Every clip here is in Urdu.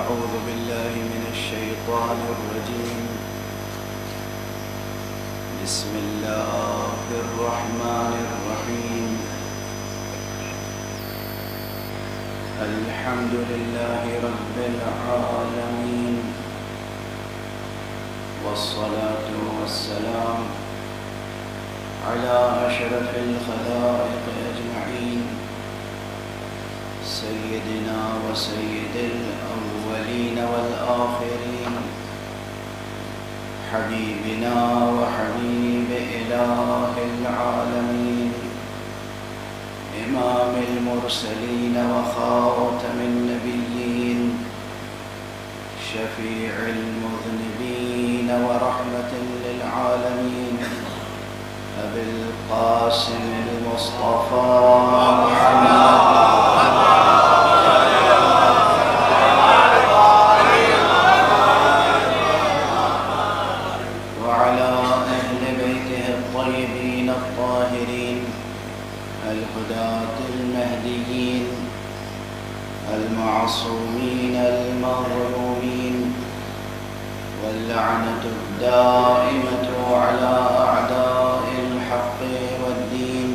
أعوذ بالله من الشيطان الرجيم. بسم الله الرحمن الرحيم. الحمد لله رب العالمين، والصلاة والسلام على أشرف الخلائق أجمعين، سيدنا وسيد الأولين والآخرين، حبيبنا وحبيب إله العالمين، إمام المرسلين وخاتم النبيين، شفيع المذنبين ورحمة للعالمين، أبي القاسم المصطفى محمد وعلى أهل بيته الطيبين الطاهرين الهداة المهديين المعصومين المظلومين، واللعنة الدائمة على أعداء الحق والدين.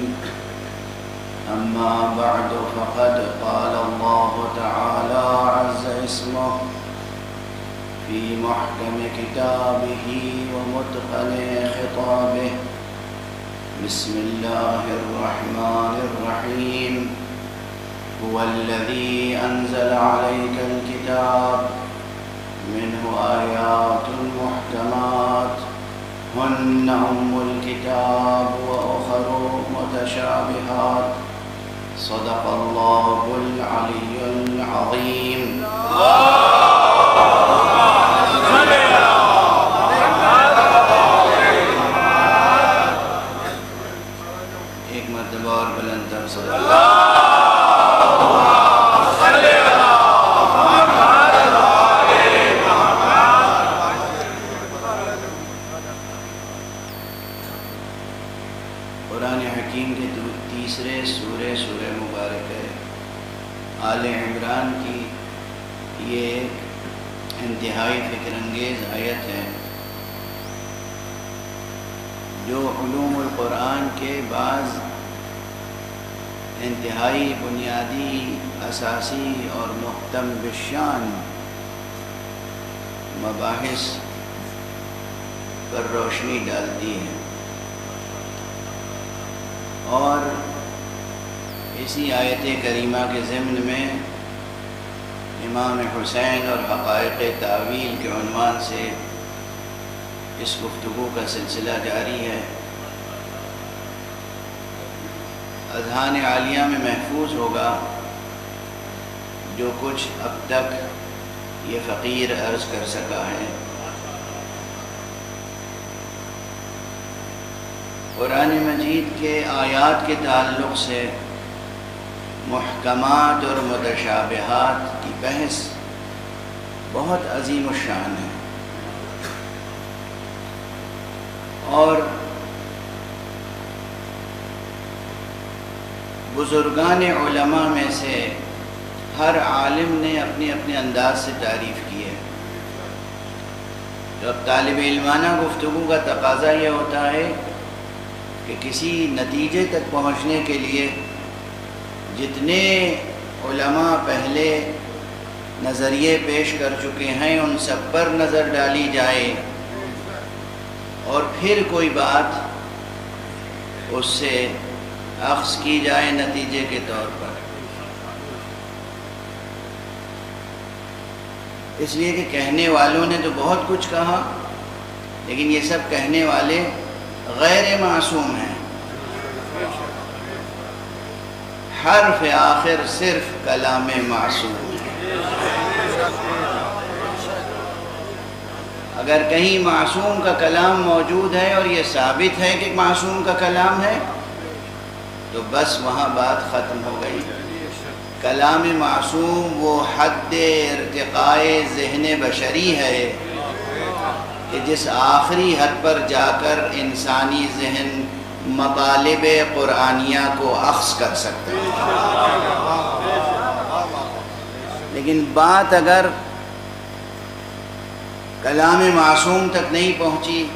أما بعد، فقد قال الله تعالى عز اسمه في محكم كتابه ومتقن خطابه. بسم الله الرحمن الرحيم. هو الذي أنزل عليك الكتاب منه آيات محكمات هن أم الكتاب وأخر متشابهات. صدق الله العلي العظيم. ایک مرتبہ اور بلند تر صدق اللہ. قرآن حکیم کے تیسرے سورہ مبارک ہے آل عمران کی. یہ ایک انتہائی فکر انگیز آیت ہے جو علوم القرآن کے بعض انتہائی بنیادی، اساسی اور محتم بالشان مباحث پر روشنی ڈالتی ہے. اور اسی آیت کریمہ کے ضمن میں امام حسین اور حقائق تعویل کے عنوان سے اس گفتگو کا سلسلہ جاری ہے. اذہان عالیہ میں محفوظ ہوگا جو کچھ اب تک یہ فقیر عرض کر سکا ہے. قرآن مجید کے آیات کے تعلق سے محکمات اور متشابہات کی بحث بہت عظیم الشان ہے، اور بزرگان علماء میں سے ہر عالم نے اپنے اپنے انداز سے تعریف کی ہے. تو اب طالب علمانہ گفتگو کا تقاضا یہ ہوتا ہے کہ کسی نتیجے تک پہنچنے کے لیے جتنے علماء پہلے نظریے پیش کر چکے ہیں ان سب پر نظر ڈالی جائے، اور پھر کوئی بات اس سے اخذ کی جائے نتیجے کے طور پر. اس لیے کہ کہنے والوں نے تو بہت کچھ کہا، لیکن یہ سب کہنے والے غیر معصوم ہیں. حرف آخر صرف کلام معصوم ہے. اگر کہیں معصوم کا کلام موجود ہے اور یہ ثابت ہے کہ معصوم کا کلام ہے تو بس وہاں بات ختم ہو گئی. کلام معصوم وہ حد ارتقاء ذہن بشری ہے کہ جس آخری حد پر جا کر انسانی ذہن مطالب قرآنیہ کو اخذ کر سکتے ہیں. لیکن بات اگر کلام معصوم تک نہیں پہنچی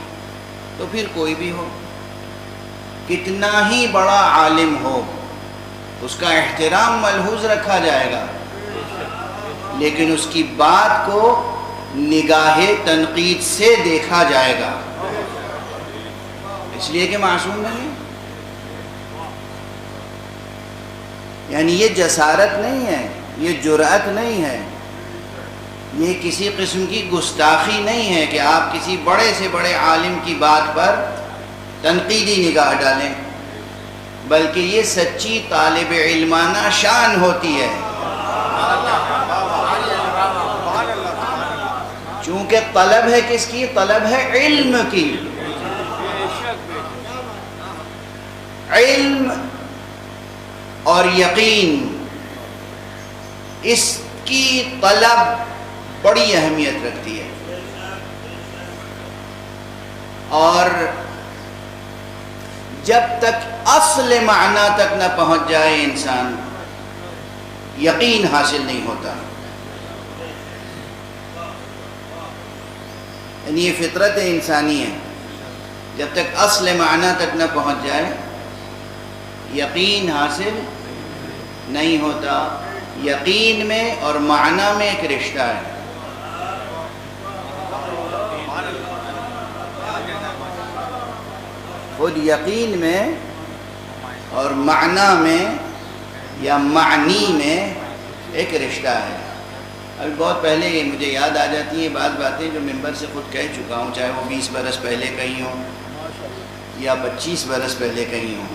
تو پھر کوئی بھی ہو، کتنا ہی بڑا عالم ہو، اس کا احترام ملحوظ رکھا جائے گا، لیکن اس کی بات کو نگاہ تنقید سے دیکھا جائے گا، اس لیے کہ معصوم نہیں ہے۔ یعنی یہ جسارت نہیں ہے، یہ جرأت نہیں ہے، یہ کسی قسم کی گستاخی نہیں ہے کہ آپ کسی بڑے سے بڑے عالم کی بات پر تنقیدی نگاہ ڈالیں، بلکہ یہ سچی طالب علمانہ شان ہوتی ہے، چونکہ طلب ہے کس کی؟ طلب ہے علم کی۔ علم اور یقین، اس کی طلب بڑی اہمیت رکھتی ہے، اور جب تک اصل معنی تک نہ پہنچ جائے انسان، یقین حاصل نہیں ہوتا۔ یعنی یہ فطرت انسانی ہے، جب تک اصل معنی تک نہ پہنچ جائے یقین حاصل نہیں ہوتا۔ یقین میں اور معنی میں ایک رشتہ ہے۔ خود یقین میں اور معنی میں یا معنی میں ایک رشتہ ہے۔ ابھی بہت پہلے یہ مجھے یاد آ جاتی ہیں بعض باتیں جو ممبر سے خود کہہ چکا ہوں، چاہے وہ 20 برس پہلے کہی ہوں یا 25 برس پہلے کہی ہوں،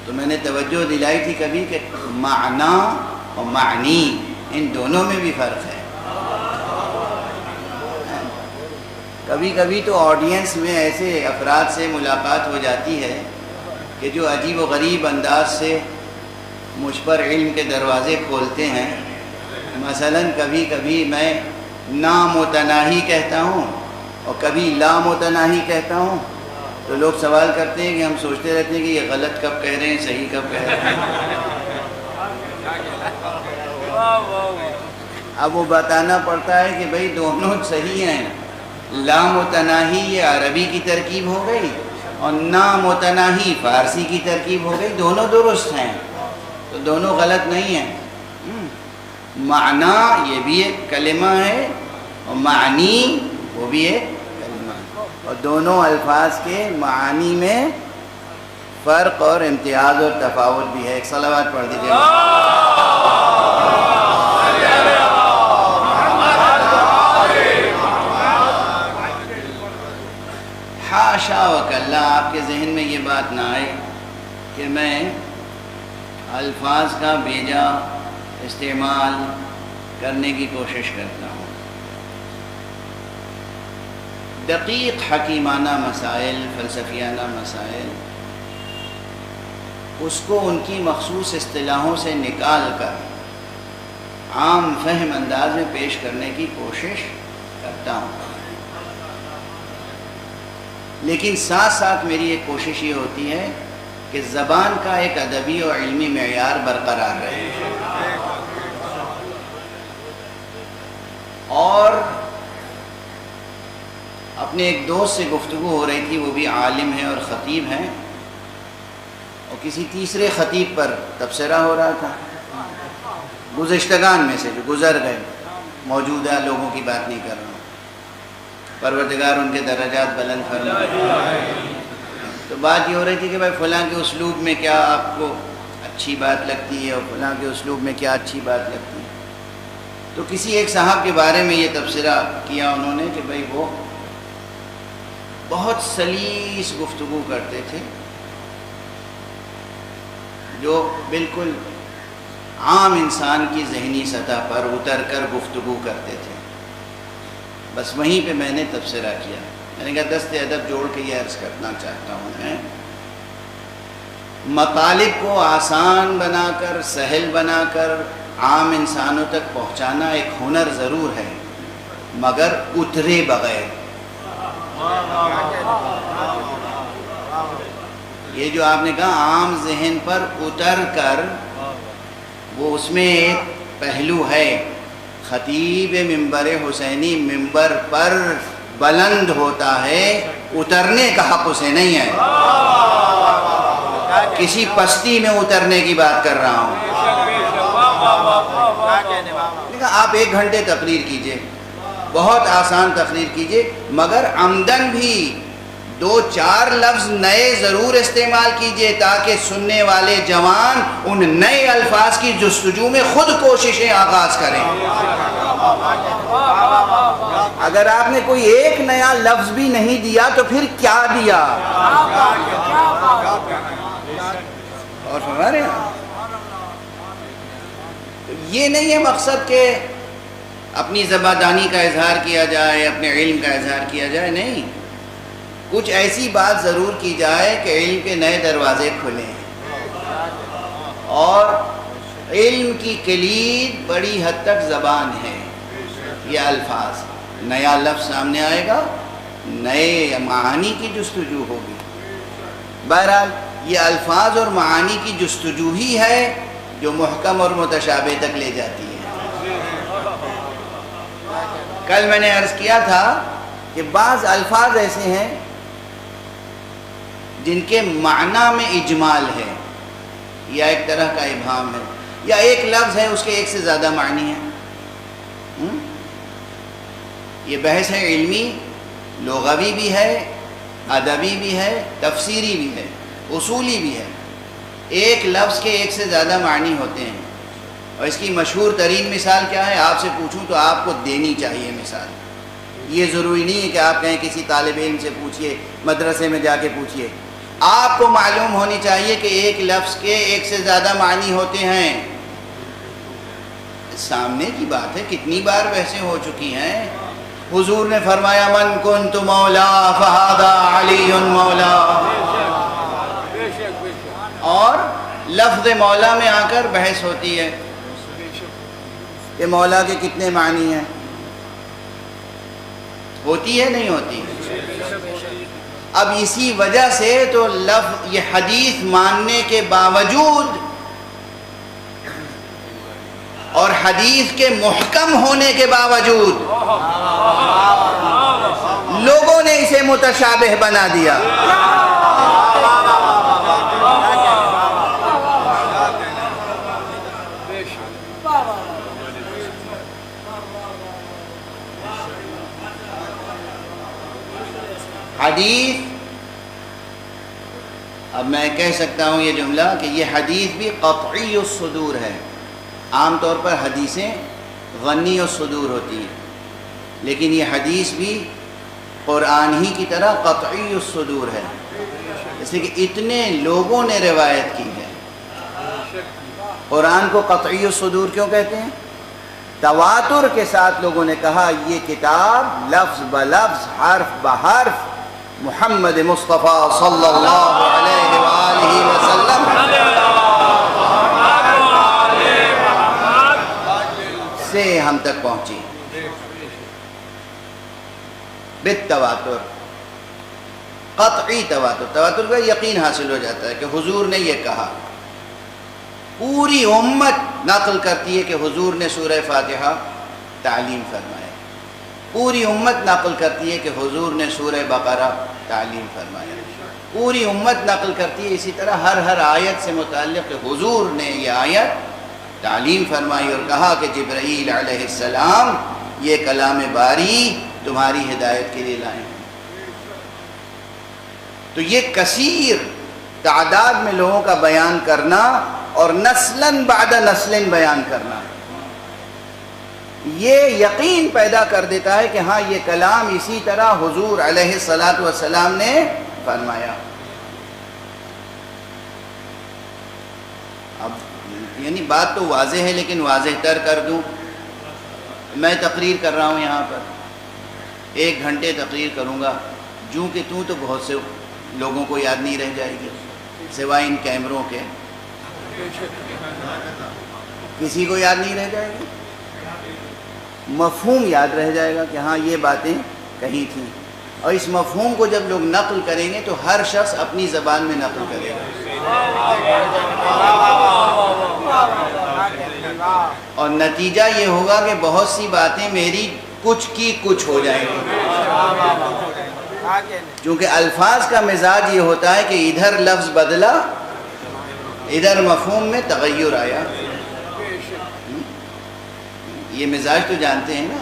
تو میں نے توجہ دلائی تھی کبھی کہ معنی اور معنی ان دونوں میں بھی فرق ہے۔ کبھی کبھی تو آڈینس میں ایسے افراد سے ملاقات ہو جاتی ہے کہ جو عجیب و غریب انداز سے مجھ پر علم کے دروازے کھولتے ہیں۔ مثلا کبھی کبھی میں نامتناہی کہتا ہوں اور کبھی لا متناہی کہتا ہوں، تو لوگ سوال کرتے ہیں کہ ہم سوچتے رہتے ہیں کہ یہ غلط کب کہہ رہے ہیں، صحیح کب کہہ رہے ہیں۔ اب وہ بتانا پڑتا ہے کہ بھئی دونوں صحیح ہیں، لا متناہی یہ عربی کی ترکیب ہو گئی اور نامتناہی فارسی کی ترکیب ہو گئی، دونوں درست ہیں، تو دونوں غلط نہیں ہیں۔ معنی یہ بھی ایک کلمہ ہے اور معنی وہ بھی ایک کلمہ ہے، اور دونوں الفاظ کے معانی میں فرق اور امتیاز اور تفاوت بھی ہے۔ ایک صلوات پڑھ دیجیے۔ حاشا وکلا آپ کے ذہن میں یہ بات نہ آئے کہ میں الفاظ کا بیجا استعمال کرنے کی کوشش کرتا ہوں۔ دقیق حکیمانہ مسائل، فلسفیانہ مسائل، اس کو ان کی مخصوص اصطلاحوں سے نکال کر عام فہم انداز میں پیش کرنے کی کوشش کرتا ہوں، لیکن ساتھ ساتھ میری ایک کوشش یہ ہوتی ہے کہ زبان کا ایک ادبی اور علمی معیار برقرار رہے۔ اور اپنے ایک دوست سے گفتگو ہو رہی تھی، وہ بھی عالم ہیں اور خطیب ہیں، اور کسی تیسرے خطیب پر تبصرہ ہو رہا تھا، گزشتگان میں سے جو گزر گئے، موجودہ لوگوں کی بات نہیں کر رہا ہوں، پروردگار ان کے درجات بلند فرمائے۔ تو بات یہ ہو رہی تھی کہ بھائی فلاں کے اسلوب میں کیا آپ کو اچھی بات لگتی ہے اور فلاں کے اسلوب میں کیا اچھی بات لگتی ہے۔ تو کسی ایک صاحب کے بارے میں یہ تبصرہ کیا انہوں نے کہ بھائی وہ بہت سلیس گفتگو کرتے تھے، جو بالکل عام انسان کی ذہنی سطح پر اتر کر گفتگو کرتے تھے۔ بس وہیں پہ میں نے تبصرہ کیا، میں نے کہا دست ادب جوڑ کے یہ عرض کرنا چاہتا ہوں، میں مطالب کو آسان بنا کر، سہل بنا کر عام انسانوں تک پہنچانا ایک ہنر ضرور ہے، مگر اترے بغیر۔ یہ جو آپ نے کہا عام ذہن پر اتر کر، وہ اس میں ایک پہلو ہے، خطیب ممبر حسینی ممبر پر بلند ہوتا ہے، اترنے کا حق اسے نہیں ہے۔ کسی پستی میں اترنے کی بات کر رہا ہوں۔ آپ 1 گھنٹے تقریر کیجئے، بہت آسان تقریر کیجئے، مگر عمدن بھی 2-4 لفظ نئے ضرور استعمال کیجئے تاکہ سننے والے جوان ان نئے الفاظ کی جستجو میں خود کوششیں آغاز کریں۔ اگر آپ نے کوئی ایک نیا لفظ بھی نہیں دیا تو پھر کیا دیا؟ اور فرما رہے ہیں یہ نہیں ہے مقصد کہ اپنی زبادانی کا اظہار کیا جائے، اپنے علم کا اظہار کیا جائے، نہیں، کچھ ایسی بات ضرور کی جائے کہ علم کے نئے دروازے کھلیں، اور علم کی کلید بڑی حد تک زبان ہے، یہ الفاظ، نیا لفظ سامنے آئے گا، نئے معانی کی جستجو ہوگی۔ بہرحال یہ الفاظ اور معانی کی جستجو ہی ہے جو محکم اور متشابہ تک لے جاتی ہے۔ کل میں نے عرض کیا تھا کہ بعض الفاظ ایسے ہیں جن کے معنی میں اجمال ہے، یا ایک طرح کا ابہام ہے، یا ایک لفظ ہے اس کے ایک سے زیادہ معنی ہے۔ یہ بحث ہے علمی، لغوی بھی ہے، ادبی بھی ہے، تفسیری بھی ہے، اصولی بھی ہے۔ ایک لفظ کے ایک سے زیادہ معنی ہوتے ہیں، اور اس کی مشہور ترین مثال کیا ہے؟ آپ سے پوچھوں تو آپ کو دینی چاہیے مثال۔ یہ ضروری نہیں ہے کہ آپ کہیں کسی طالب علم سے پوچھئے، مدرسے میں جا کے پوچھئے، آپ کو معلوم ہونی چاہیے کہ ایک لفظ کے ایک سے زیادہ معنی ہوتے ہیں۔ سامنے کی بات ہے، کتنی بار بحثیں ہو چکی ہیں۔ حضور نے فرمایا من کنت مولا فہذا علی مولا، اور لفظ مولا میں آ کر بحث ہوتی ہے کہ مولا کے کتنے معنی ہیں، ہوتی ہے نہیں ہوتی؟ اب اسی وجہ سے تو لفظ یہ حدیث ماننے کے باوجود اور حدیث کے محکم ہونے کے باوجود لوگوں نے اسے متشابہ بنا دیا۔ حدیث، اب میں کہہ سکتا ہوں یہ جملہ کہ یہ حدیث بھی قطعی الصدور ہے۔ عام طور پر حدیثیں غنی الصدور ہوتی ہیں، لیکن یہ حدیث بھی قرآن ہی کی طرح قطعی الصدور ہے، اس لیے کہ اتنے لوگوں نے روایت کی ہے۔ قرآن کو قطعی الصدور کیوں کہتے ہیں؟ تواتر کے ساتھ لوگوں نے کہا یہ کتاب لفظ بلفظ حرف بحرف محمد مصطفیٰ صلی اللہ علیہ وآلہ وسلم سے ہم تک پہنچی بالتواتر، قطعی تواتر۔ تواتر کا یقین حاصل ہو جاتا ہے کہ حضور نے یہ کہا، پوری امت نقل کرتی ہے کہ حضور نے سورہ فاتحہ تعلیم فرمایا، پوری امت نقل کرتی ہے کہ حضور نے سورہ بقرہ تعلیم فرمایا، پوری امت نقل کرتی ہے اسی طرح ہر آیت سے متعلق کہ حضور نے یہ آیت تعلیم فرمائی اور کہا کہ جبرائیل علیہ السلام یہ کلام باری تمہاری ہدایت کے لیے لائے ہیں۔ تو یہ کثیر تعداد میں لوگوں کا بیان کرنا اور نسلاً بعد نسل بیان کرنا، یہ یقین پیدا کر دیتا ہے کہ ہاں یہ کلام اسی طرح حضور علیہ الصلاۃ والسلام نے فرمایا۔ اب یعنی بات تو واضح ہے لیکن واضح تر کر دوں، میں تقریر کر رہا ہوں یہاں پر، 1 گھنٹے تقریر کروں گا، جوں کہ توں تو بہت سے لوگوں کو یاد نہیں رہ جائے گی سوائے ان کیمروں کے، کسی کو یاد نہیں رہ جائے گی، مفہوم یاد رہ جائے گا کہ ہاں یہ باتیں کہی تھیں، اور اس مفہوم کو جب لوگ نقل کریں گے تو ہر شخص اپنی زبان میں نقل کرے گا۔ اور نتیجہ یہ ہوگا کہ بہت سی باتیں میری کچھ کی کچھ ہو جائیں گی، چونکہ الفاظ کا مزاج یہ ہوتا ہے کہ ادھر لفظ بدلا، ادھر مفہوم میں تغیر آیا۔ یہ مزاج تو جانتے ہیں نا،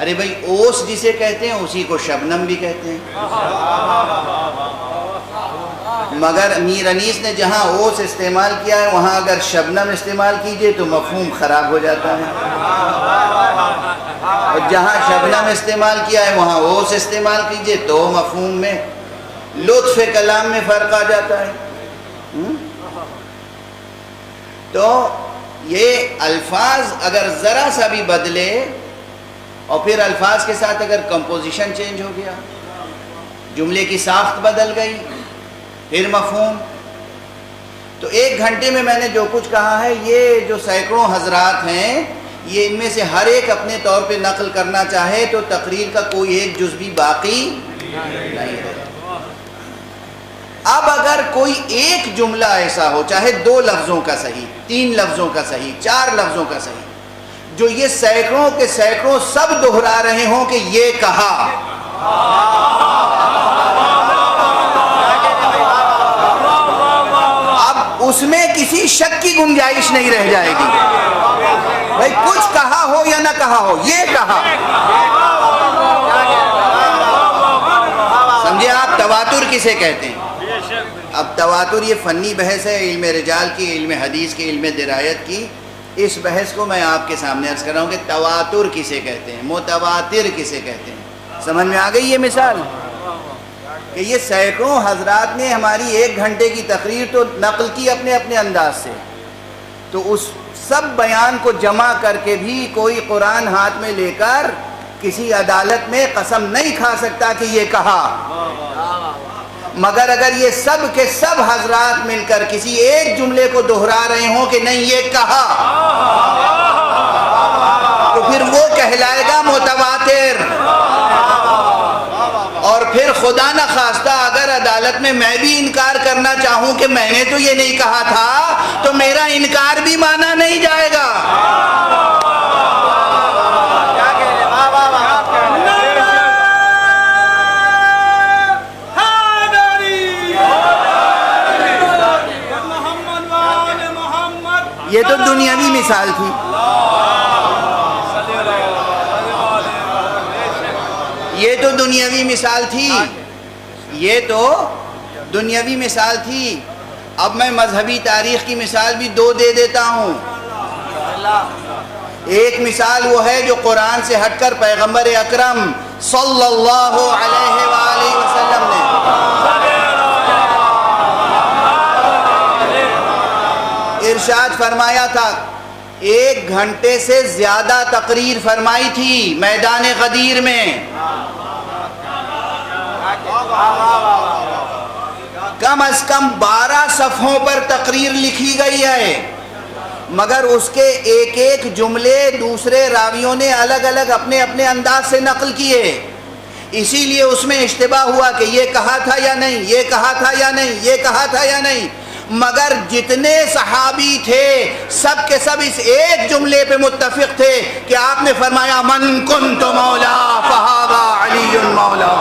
ارے بھائی اوس جسے کہتے ہیں اسی کو شبنم بھی کہتے ہیں، مگر میر انیس نے جہاں اوس استعمال کیا ہے وہاں اگر شبنم استعمال کیجئے تو مفہوم خراب ہو جاتا ہے، اور جہاں شبنم استعمال کیا ہے وہاں اوس استعمال کیجئے تو مفہوم میں لطف کلام میں فرق آ جاتا ہے۔ تو یہ الفاظ اگر ذرا سا بھی بدلے اور پھر الفاظ کے ساتھ اگر کمپوزیشن چینج ہو گیا، جملے کی ساخت بدل گئی، پھر مفہوم، تو 1 گھنٹے میں نے جو کچھ کہا ہے یہ جو سینکڑوں حضرات ہیں یہ ان میں سے ہر ایک اپنے طور پہ نقل کرنا چاہے تو تقریر کا کوئی ایک جز بھی باقی نہیں رہے۔ اب اگر کوئی ایک جملہ ایسا ہو، چاہے 2 لفظوں کا صحیح، 3 لفظوں کا صحیح، 4 لفظوں کا صحیح، جو یہ سینکڑوں کے سینکڑوں سب دہرا رہے ہوں کہ یہ کہا، اب اس میں کسی شک کی گنجائش نہیں رہ جائے گی، بھائی کچھ کہا ہو یا نہ کہا ہو، یہ کہا۔ سمجھے آپ تواتر کسے کہتے ہیں؟ اب تواتر یہ فنی بحث ہے، علم رجال کی، علم حدیث کی، علم درایت کی، اس بحث کو میں آپ کے سامنے عرض کر رہا ہوں کہ تواتر کسے کہتے ہیں، متواتر کسے کہتے ہیں۔ سمجھ میں آ گئی یہ مثال کہ یہ سینکڑوں حضرات نے ہماری 1 گھنٹے کی تقریر تو نقل کی اپنے اپنے انداز سے، تو اس سب بیان کو جمع کر کے بھی کوئی قرآن ہاتھ میں لے کر کسی عدالت میں قسم نہیں کھا سکتا کہ یہ کہا، مگر اگر یہ سب کے سب حضرات مل کر کسی ایک جملے کو دہرا رہے ہوں کہ نہیں یہ کہا، تو پھر وہ کہلائے گا متواتر۔ اور پھر خدا نہ خواستہ اگر عدالت میں میں بھی انکار کرنا چاہوں کہ میں نے تو یہ نہیں کہا تھا تو میرا انکار بھی مانا نہیں جائے گا۔ یہ تو دنیاوی مثال تھی، یہ تو دنیاوی مثال تھی، یہ تو دنیاوی مثال تھی۔ اب میں مذہبی تاریخ کی مثال بھی 2 دے دیتا ہوں۔ ایک مثال وہ ہے جو قرآن سے ہٹ کر پیغمبر اکرم صلی اللہ علیہ وآلہ وسلم نے ارشاد فرمایا تھا، 1 گھنٹے سے زیادہ تقریر فرمائی تھی میدان غدیر میں، کم از کم 12 صفحوں پر تقریر لکھی گئی ہے، مگر اس کے ایک ایک جملے دوسرے راویوں نے الگ الگ اپنے اپنے انداز سے نقل کیے، اسی لیے اس میں اشتباہ ہوا کہ یہ کہا تھا یا نہیں، یہ کہا تھا یا نہیں، یہ کہا تھا یا نہیں، مگر جتنے صحابی تھے سب کے سب اس ایک جملے پہ متفق تھے کہ آپ نے فرمایا من کنت مولا فہذا علی مولا۔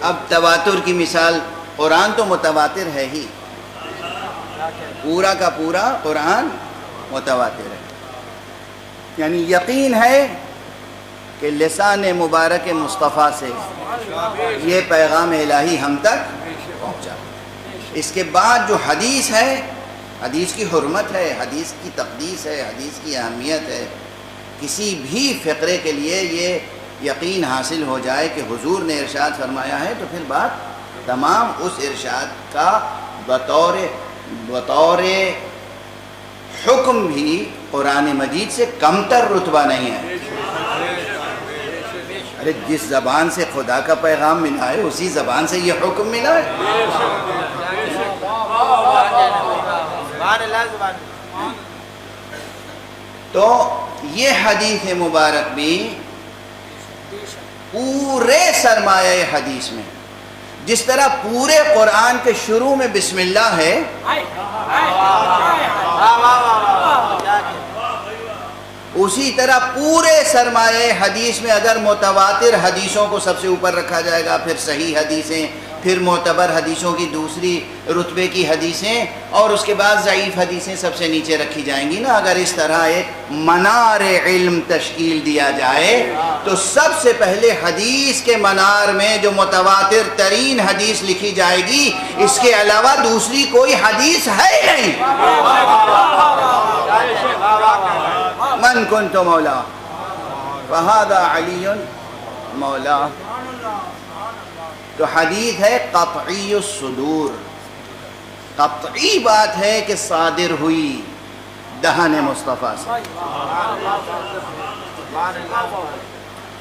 اب تواتر کی مثال، قرآن تو متواتر ہے ہی، پورا کا پورا قرآن متواتر ہے، یعنی یقین ہے کہ لسان مبارک مصطفیٰ سے یہ پیغام الہی ہم تک پہنچا۔ اس کے بعد جو حدیث ہے حدیث کی حرمت ہے، حدیث کی تقدیس ہے، حدیث کی اہمیت ہے. کسی بھی فقرے کے لیے یہ یقین حاصل ہو جائے کہ حضور نے ارشاد فرمایا ہے تو پھر بات تمام اس ارشاد کا بطور حکم بھی قرآن مجید سے کمتر رتبہ نہیں ہے. ارے جس زبان سے خدا کا پیغام ملا ہے اسی زبان سے یہ حکم ملا ہے. تو یہ حدیث مبارک بھی پورے سرمایہ حدیث میں، جس طرح پورے قرآن کے شروع میں بسم اللہ ہے، اسی طرح پورے سرمایہ حدیث میں اگر متواتر حدیثوں کو سب سے اوپر رکھا جائے گا، پھر صحیح حدیثیں، پھر معتبر حدیثوں کی دوسری رتبے کی حدیثیں، اور اس کے بعد ضعیف حدیثیں سب سے نیچے رکھی جائیں گی نا. اگر اس طرح ایک منار علم تشکیل دیا جائے تو سب سے پہلے حدیث کے منار میں جو متواتر ترین حدیث لکھی جائے گی، اس کے علاوہ دوسری کوئی حدیث ہے نہیں. من کنت مولا فہذا علی مولا. تو حدیث ہے قطعی الصدور، قطعی بات ہے کہ صادر ہوئی دہن مصطفیٰ سے.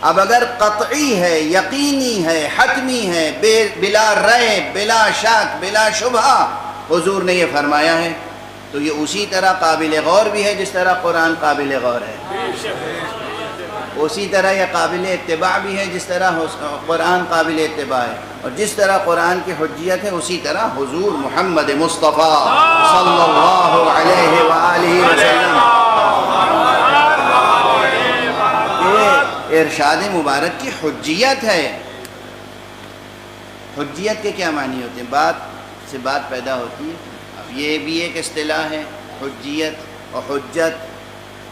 اب اگر قطعی ہے، یقینی ہے، حتمی ہے، بلا ریب، بلا شک، بلا شبہ حضور نے یہ فرمایا ہے، تو یہ اسی طرح قابل غور بھی ہے جس طرح قرآن قابل غور ہے. اسی طرح یہ قابل اتباع بھی ہے جس طرح قرآن قابل اتباع ہے. اور جس طرح قرآن کی حجیت ہے اسی طرح حضور محمد مصطفیٰ صلی اللہ علیہ وآلہ وسلم یہ ارشاد مبارک کی حجیت ہے. حجیت کے کیا معنی ہوتے ہیں؟ بات سے بات پیدا ہوتی ہے. اب یہ بھی ایک اصطلاح ہے حجیت اور حجت،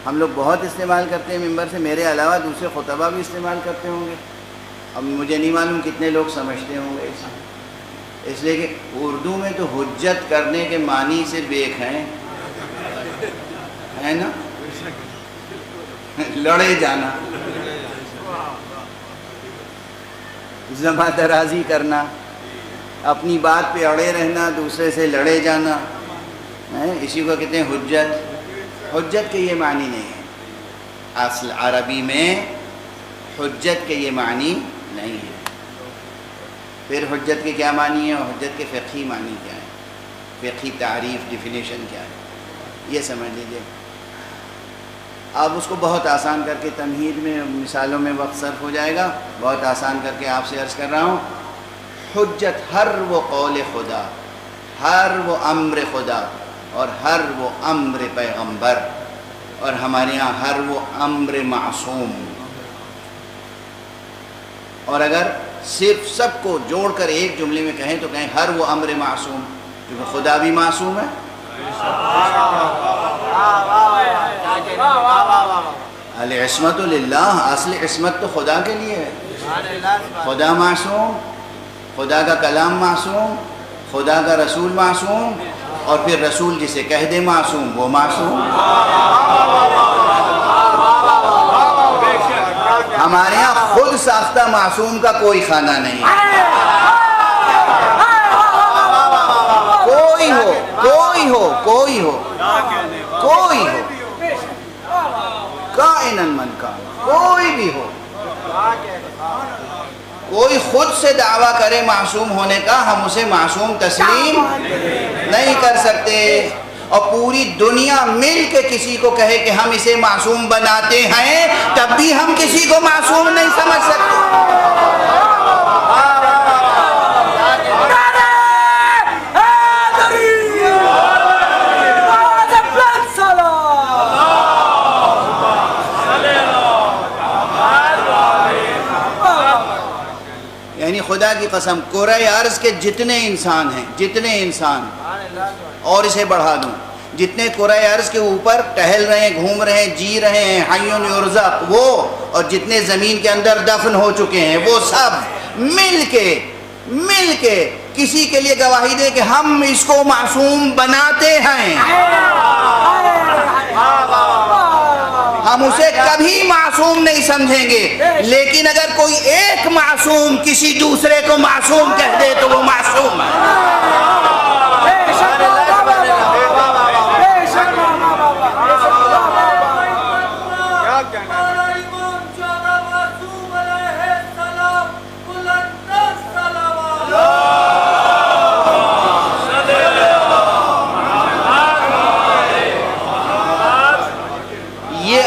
ہم لوگ بہت استعمال کرتے ہیں ممبر سے، میرے علاوہ دوسرے خطبہ بھی استعمال کرتے ہوں گے. اب مجھے نہیں معلوم کتنے لوگ سمجھتے ہوں گے اس لیے کہ اردو میں تو حجت کرنے کے معنی سے بیک ہیں، ہے نا، لڑے جانا، زباں درازی کرنا، اپنی بات پہ اڑے رہنا، دوسرے سے لڑے جانا، اسی کو کہتے ہیں حجت. حجت کے یہ معنی نہیں ہے، اصل عربی میں حجت کے یہ معنی نہیں ہے. پھر حجت کے کیا معنی ہے اور حجت کے فقہی معنی کیا ہے، فقہی تعریف ڈیفینیشن کیا ہے، یہ سمجھ لیجیے. اب اس کو بہت آسان کر کے تمہید میں مثالوں میں وقت صرف ہو جائے گا، بہت آسان کر کے آپ سے عرض کر رہا ہوں. حجت ہر وہ قول خدا، ہر وہ امر خدا، اور ہر وہ امر پیغمبر، اور ہمارے ہاں ہر وہ امر معصوم. اور اگر صرف سب کو جوڑ کر ایک جملے میں کہیں تو کہیں ہر وہ امر معصوم، کیونکہ خدا بھی معصوم ہے. العصمت للہ، اصل عصمت تو خدا کے لیے ہے. خدا معصوم، خدا کا کلام معصوم، خدا کا رسول معصوم، اور پھر رسول جسے کہہ دے معصوم وہ معصوم. ہمارے ہاں خود ساختہ معصوم کا کوئی خانہ نہیں ہے. کوئی ہو، کوئی ہو، کوئی ہو، کوئی ہو، کائناً من کان، کوئی بھی ہو، کوئی خود سے دعویٰ کرے معصوم ہونے کا، ہم اسے معصوم تسلیم نہیں کر سکتے. اور پوری دنیا مل کے کسی کو کہے کہ ہم اسے معصوم بناتے ہیں، تب بھی ہم کسی کو معصوم نہیں سمجھ سکتے. یعنی خدا کی قسم کرۂ ارض کے جتنے انسان ہیں، جتنے انسان، اور اسے بڑھا دوں، جتنے کرۂ ارض کے اوپر ٹہل رہے ہیں، گھوم رہے ہیں، جی رہے ہیں، حیٌ یرزق، وہ، اور جتنے زمین کے اندر دفن ہو چکے ہیں وہ سب مل کے کسی کے لیے گواہی دیں کہ ہم اس کو معصوم بناتے ہیں، ہم اسے کبھی معصوم نہیں سمجھیں گے، لیکن اگر کوئی ایک معصوم کسی دوسرے کو معصوم کہہ دے تو وہ معصوم ہے۔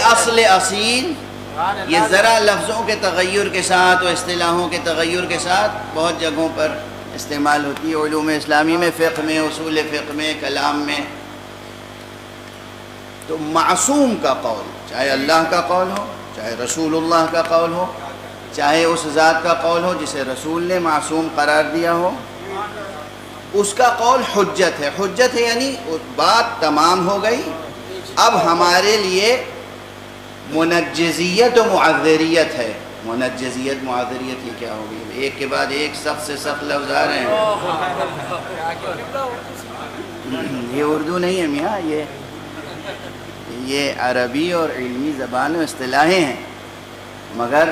اصل اصیل یہ ذرا لفظوں کے تغیر کے ساتھ و اصطلاحوں کے تغیر کے ساتھ بہت جگہوں پر استعمال ہوتی ہے، علوم اسلامی میں، فقہ میں، اصول فقہ میں، کلام میں۔ تو معصوم کا قول چاہے اللہ کا قول ہو، چاہے رسول اللہ کا قول ہو، چاہے اس ذات کا قول ہو جسے رسول نے معصوم قرار دیا ہو، اس کا قول حجت ہے۔ حجت ہے یعنی بات تمام ہو گئی، اب ہمارے لیے منجزیت و معذریت ہے۔ منجزیت معذریت یہ کیا ہوگی؟ ایک کے بعد ایک سخت سے سخت لفظ آ رہے ہیں۔ یہ اردو نہیں ہے میاں، یہ عربی اور علمی زبان و اصطلاحیں ہیں، مگر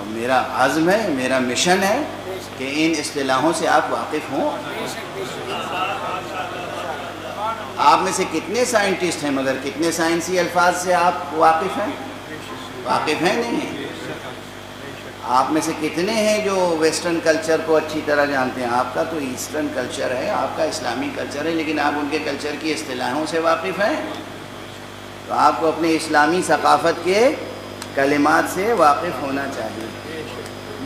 میرا عزم ہے، میرا مشن ہے کہ ان اصطلاحوں سے آپ واقف ہوں۔ آپ میں سے کتنے سائنٹسٹ ہیں مگر کتنے سائنسی الفاظ سے آپ واقف ہیں؟ واقف ہیں نہیں۔ آپ میں سے کتنے ہیں جو ویسٹرن کلچر کو اچھی طرح جانتے ہیں؟ آپ کا تو ایسٹرن کلچر ہے، آپ کا اسلامی کلچر ہے، لیکن آپ ان کے کلچر کی اصطلاحوں سے واقف ہیں؟ تو آپ کو اپنے اسلامی ثقافت کے کلمات سے واقف ہونا چاہیے۔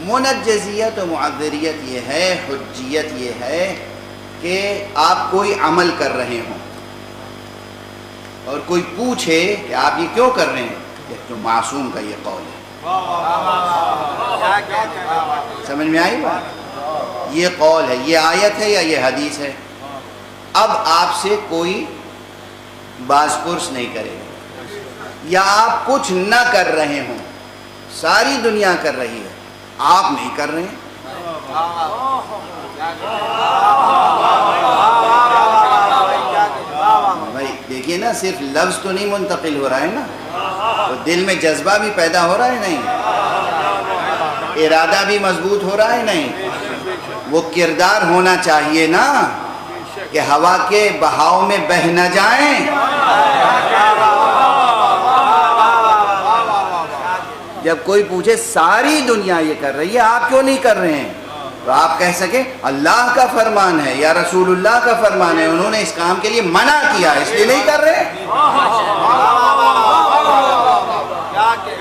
منجزیت و معذریت یہ ہے، حجیت یہ ہے کہ آپ کوئی عمل کر رہے ہوں اور کوئی پوچھے کہ آپ یہ کیوں کر رہے ہیں، کہ تو معصوم کا یہ قول ہے۔ سمجھ میں آئی بات؟ یہ قول ہے، یہ آیت ہے یا یہ حدیث ہے۔ اب آپ سے کوئی باز پرس نہیں کرے گا، یا آپ کچھ نہ کر رہے ہوں، ساری دنیا کر رہی ہے، آپ نہیں کر رہے ہیں، بھائی دیکھیے نا، صرف لفظ تو نہیں منتقل ہو رہا ہے نا، تو دل میں جذبہ بھی پیدا ہو رہا ہے نہیں، ارادہ بھی مضبوط ہو رہا ہے نہیں، وہ کردار ہونا چاہیے نا کہ ہوا کے بہاؤ میں بہہ نہ جائیں۔ جب کوئی پوچھے ساری دنیا یہ کر رہی ہے، آپ کیوں نہیں کر رہے ہیں، تو آپ کہہ سکیں اللہ کا فرمان ہے یا رسول اللہ کا فرمان ہے، انہوں نے اس کام کے لیے منع کیا اس لیے نہیں کر رہے۔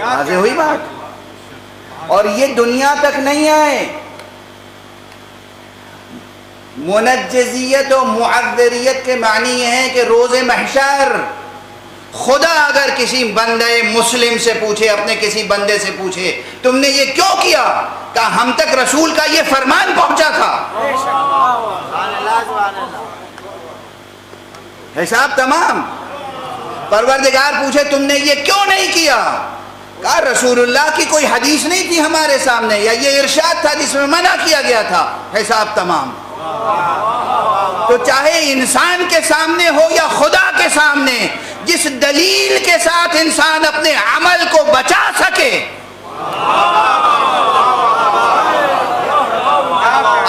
واضح ہوئی بات؟ اور یہ دنیا تک نہیں آئے۔ منجزیت و معذریت کے معنی یہ ہے کہ روز محشر خدا اگر کسی بندے مسلم سے پوچھے، اپنے کسی بندے سے پوچھے تم نے یہ کیوں کیا، کہا ہم تک رسول کا یہ فرمان پہنچا تھا، حساب تمام۔ پروردگار پوچھے تم نے یہ کیوں نہیں کیا، کہا رسول اللہ کی کوئی حدیث نہیں تھی ہمارے سامنے، یا یہ ارشاد تھا جس میں منع کیا گیا تھا، حساب تمام۔ تو چاہے انسان کے سامنے ہو یا خدا کے سامنے، جس دلیل کے ساتھ انسان اپنے عمل کو بچا سکے،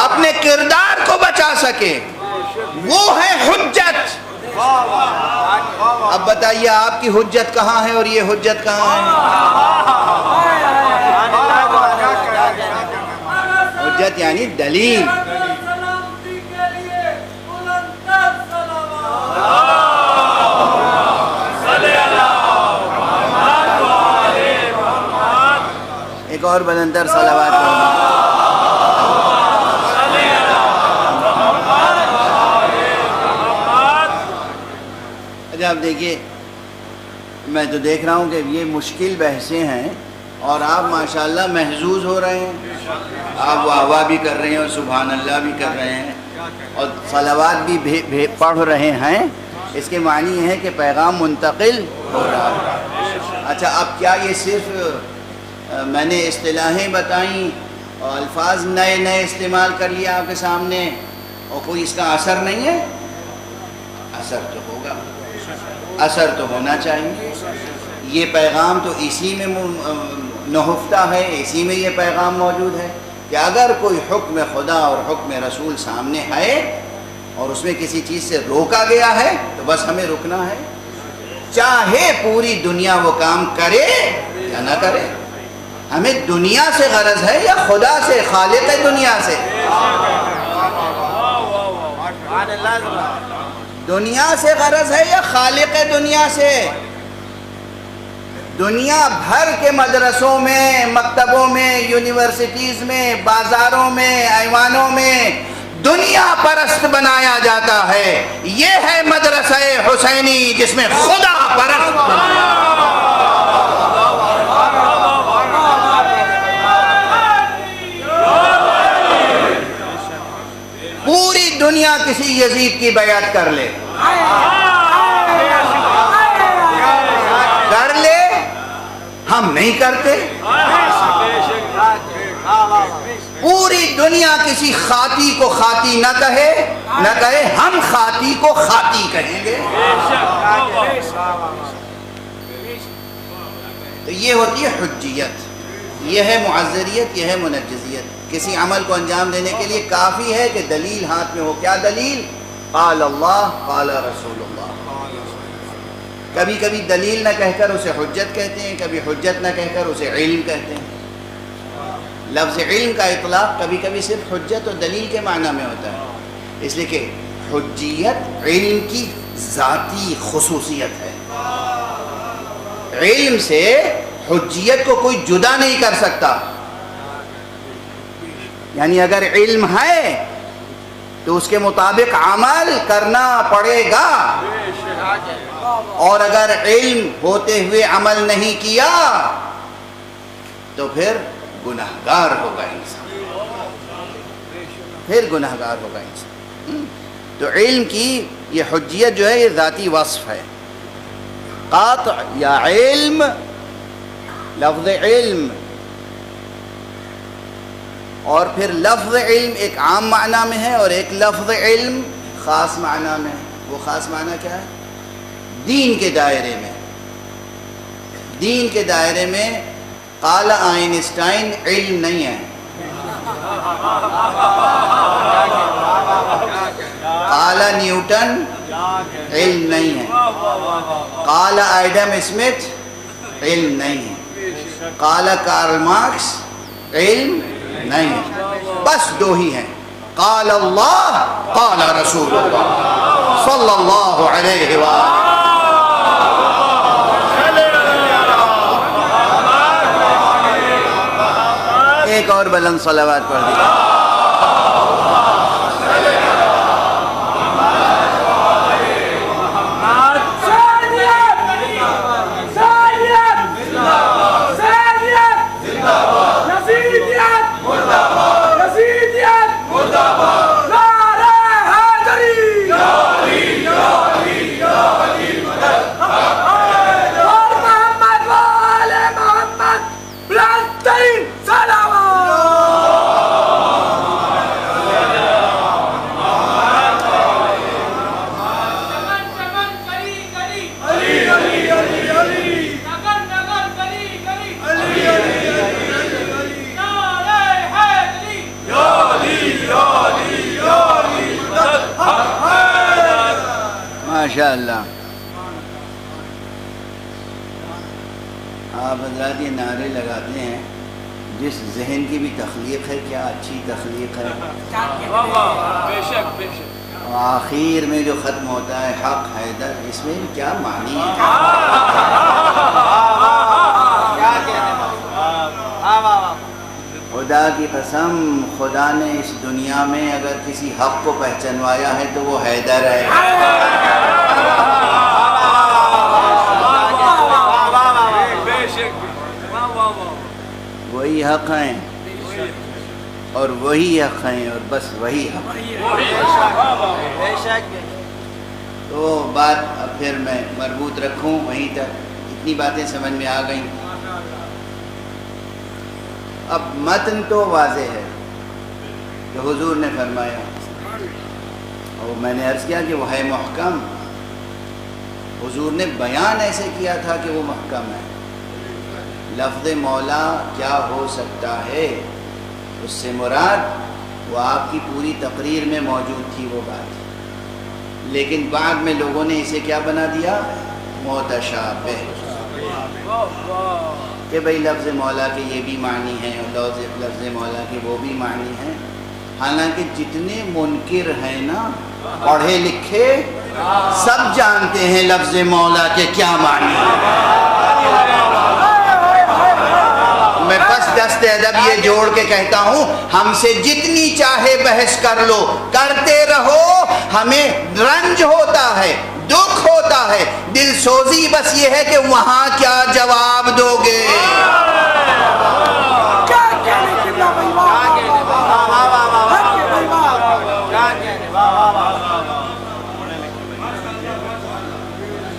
اپنے کردار کو بچا سکے، وہ ہے حجت۔ اب بتائیے آپ کی حجت کہاں ہے اور یہ حجت کہاں ہے؟ حجت یعنی دلیل۔ ایک اور بلندر صلوات پڑھنا۔ اچھا آپ دیکھیے، میں تو دیکھ رہا ہوں کہ یہ مشکل بحثیں ہیں اور آپ ماشاءاللہ محظوظ ہو رہے ہیں، آپ واہ واہ بھی کر رہے ہیں اور سبحان اللہ بھی کر رہے ہیں اور صلوات بھی پڑھ رہے ہیں۔ اس کے معنی یہ ہے کہ پیغام منتقل ہو رہا ہے۔ اچھا اب کیا یہ صرف میں نے اصطلاحیں بتائیں اور الفاظ نئے نئے استعمال کر لیا آپ کے سامنے اور کوئی اس کا اثر نہیں ہے؟ اثر تو ہوگا، اثر تو ہونا چاہیے۔ یہ پیغام تو اسی میں نہفتہ ہے، اسی میں یہ پیغام موجود ہے کہ اگر کوئی حکم خدا اور حکم رسول سامنے ہے اور اس میں کسی چیز سے روکا گیا ہے تو بس ہمیں رکنا ہے، چاہے پوری دنیا وہ کام کرے یا نہ کرے۔ ہمیں دنیا سے غرض ہے یا خدا سے، خالق دنیا سے؟ دنیا سے غرض ہے یا خالق دنیا سے؟ دنیا بھر کے مدرسوں میں، مکتبوں میں، یونیورسٹیز میں، بازاروں میں، ایوانوں میں دنیا پرست بنایا جاتا ہے۔ یہ ہے مدرسہ حسینی جس میں خدا پرست پوری دنیا کسی یزید کی بیعت کر لے، ہم نہیں کرتے۔ پوری دنیا کسی خاطی کو خاطی نہ کہے، ہم خاطی کو خاطی کہیں گے۔ تو یہ ہوتی ہے حجیت، یہ ہے معذریت، یہ ہے منجزیت۔ کسی عمل کو انجام دینے کے لیے کافی ہے کہ دلیل ہاتھ میں ہو۔ کیا دلیل؟ قال اللہ قال رسول اللہ۔ کبھی کبھی دلیل نہ کہہ کر اسے حجت کہتے ہیں، کبھی حجت نہ کہہ کر اسے علم کہتے ہیں۔ لفظ علم کا اطلاق کبھی کبھی صرف حجت اور دلیل کے معنی میں ہوتا ہے، اس لیے کہ حجیت علم کی ذاتی خصوصیت ہے۔ علم سے حجیت کو کوئی جدا نہیں کر سکتا، یعنی اگر علم ہے تو اس کے مطابق عمل کرنا پڑے گا، اور اگر علم ہوتے ہوئے عمل نہیں کیا تو پھر گناہگار ہوگا انسان، پھر گناہگار ہوگا انسان۔ تو علم کی یہ حجیت جو ہے یہ ذاتی وصف ہے۔ قاطع یا علم، لفظ علم، اور پھر لفظ علم ایک عام معنی میں ہے اور ایک لفظ علم خاص معنی میں ہے۔ وہ خاص معنی کیا ہے؟ دین کے دائرے میں، دین کے دائرے میں قال آئنسٹائن علم نہیں ہے، قال نیوٹن علم نہیں ہے، قال ایڈم اسمتھ علم نہیں ہے، قال کارل مارکس علم نہیں ہے۔ بس دو ہی ہیں، قال اللہ قال رسول اللہ صلی اللہ علیہ وآلہ۔ ایک اور بلند صلوات پڑھ دیجیے۔ ماشاءاللہ۔ آپ حضرات یہ نعرے لگاتے ہیں، جس ذہن کی بھی تخلیق ہے، کیا اچھی تخلیق ہے۔ بے شک بے شک۔ آخر میں جو ختم ہوتا ہے حق حیدر، اس میں کیا معنی ہے؟ خدا کی قسم، خدا نے اس دنیا میں اگر کسی حق کو پہچنوایا ہے تو وہ حیدر ہے۔ وہی حق ہیں اور وہی حق ہیں اور بس وہی حق ہیں۔ تو بات اب پھر میں مربوط رکھوں وہیں تک، اتنی باتیں سمجھ میں آ گئیں۔ اب متن تو واضح ہے کہ حضور نے فرمایا، اور میں نے عرض کیا کہ وہ ہے محکم، حضور نے بیان ایسے کیا تھا کہ وہ محکم ہے۔ لفظ مولا کیا ہو سکتا ہے، اس سے مراد وہ آپ کی پوری تقریر میں موجود تھی وہ بات، لیکن بعد میں لوگوں نے اسے کیا بنا دیا، متشابہ، کہ بھئی لفظ مولا کے یہ بھی معنی ہیں اور لفظ مولا کے وہ بھی معنی ہیں۔ حالانکہ جتنے منکر ہیں نا پڑھے لکھے سب جانتے ہیں لفظ مولا کے کیا معنی ہیں۔ میں بس دست ادب یہ جوڑ کے کہتا ہوں، ہم سے جتنی چاہے بحث کر لو، کرتے رہو، ہمیں رنج ہوتا ہے، دکھ ہوتا ہے، دل سوزی بس یہ ہے کہ وہاں کیا جواب دو گے۔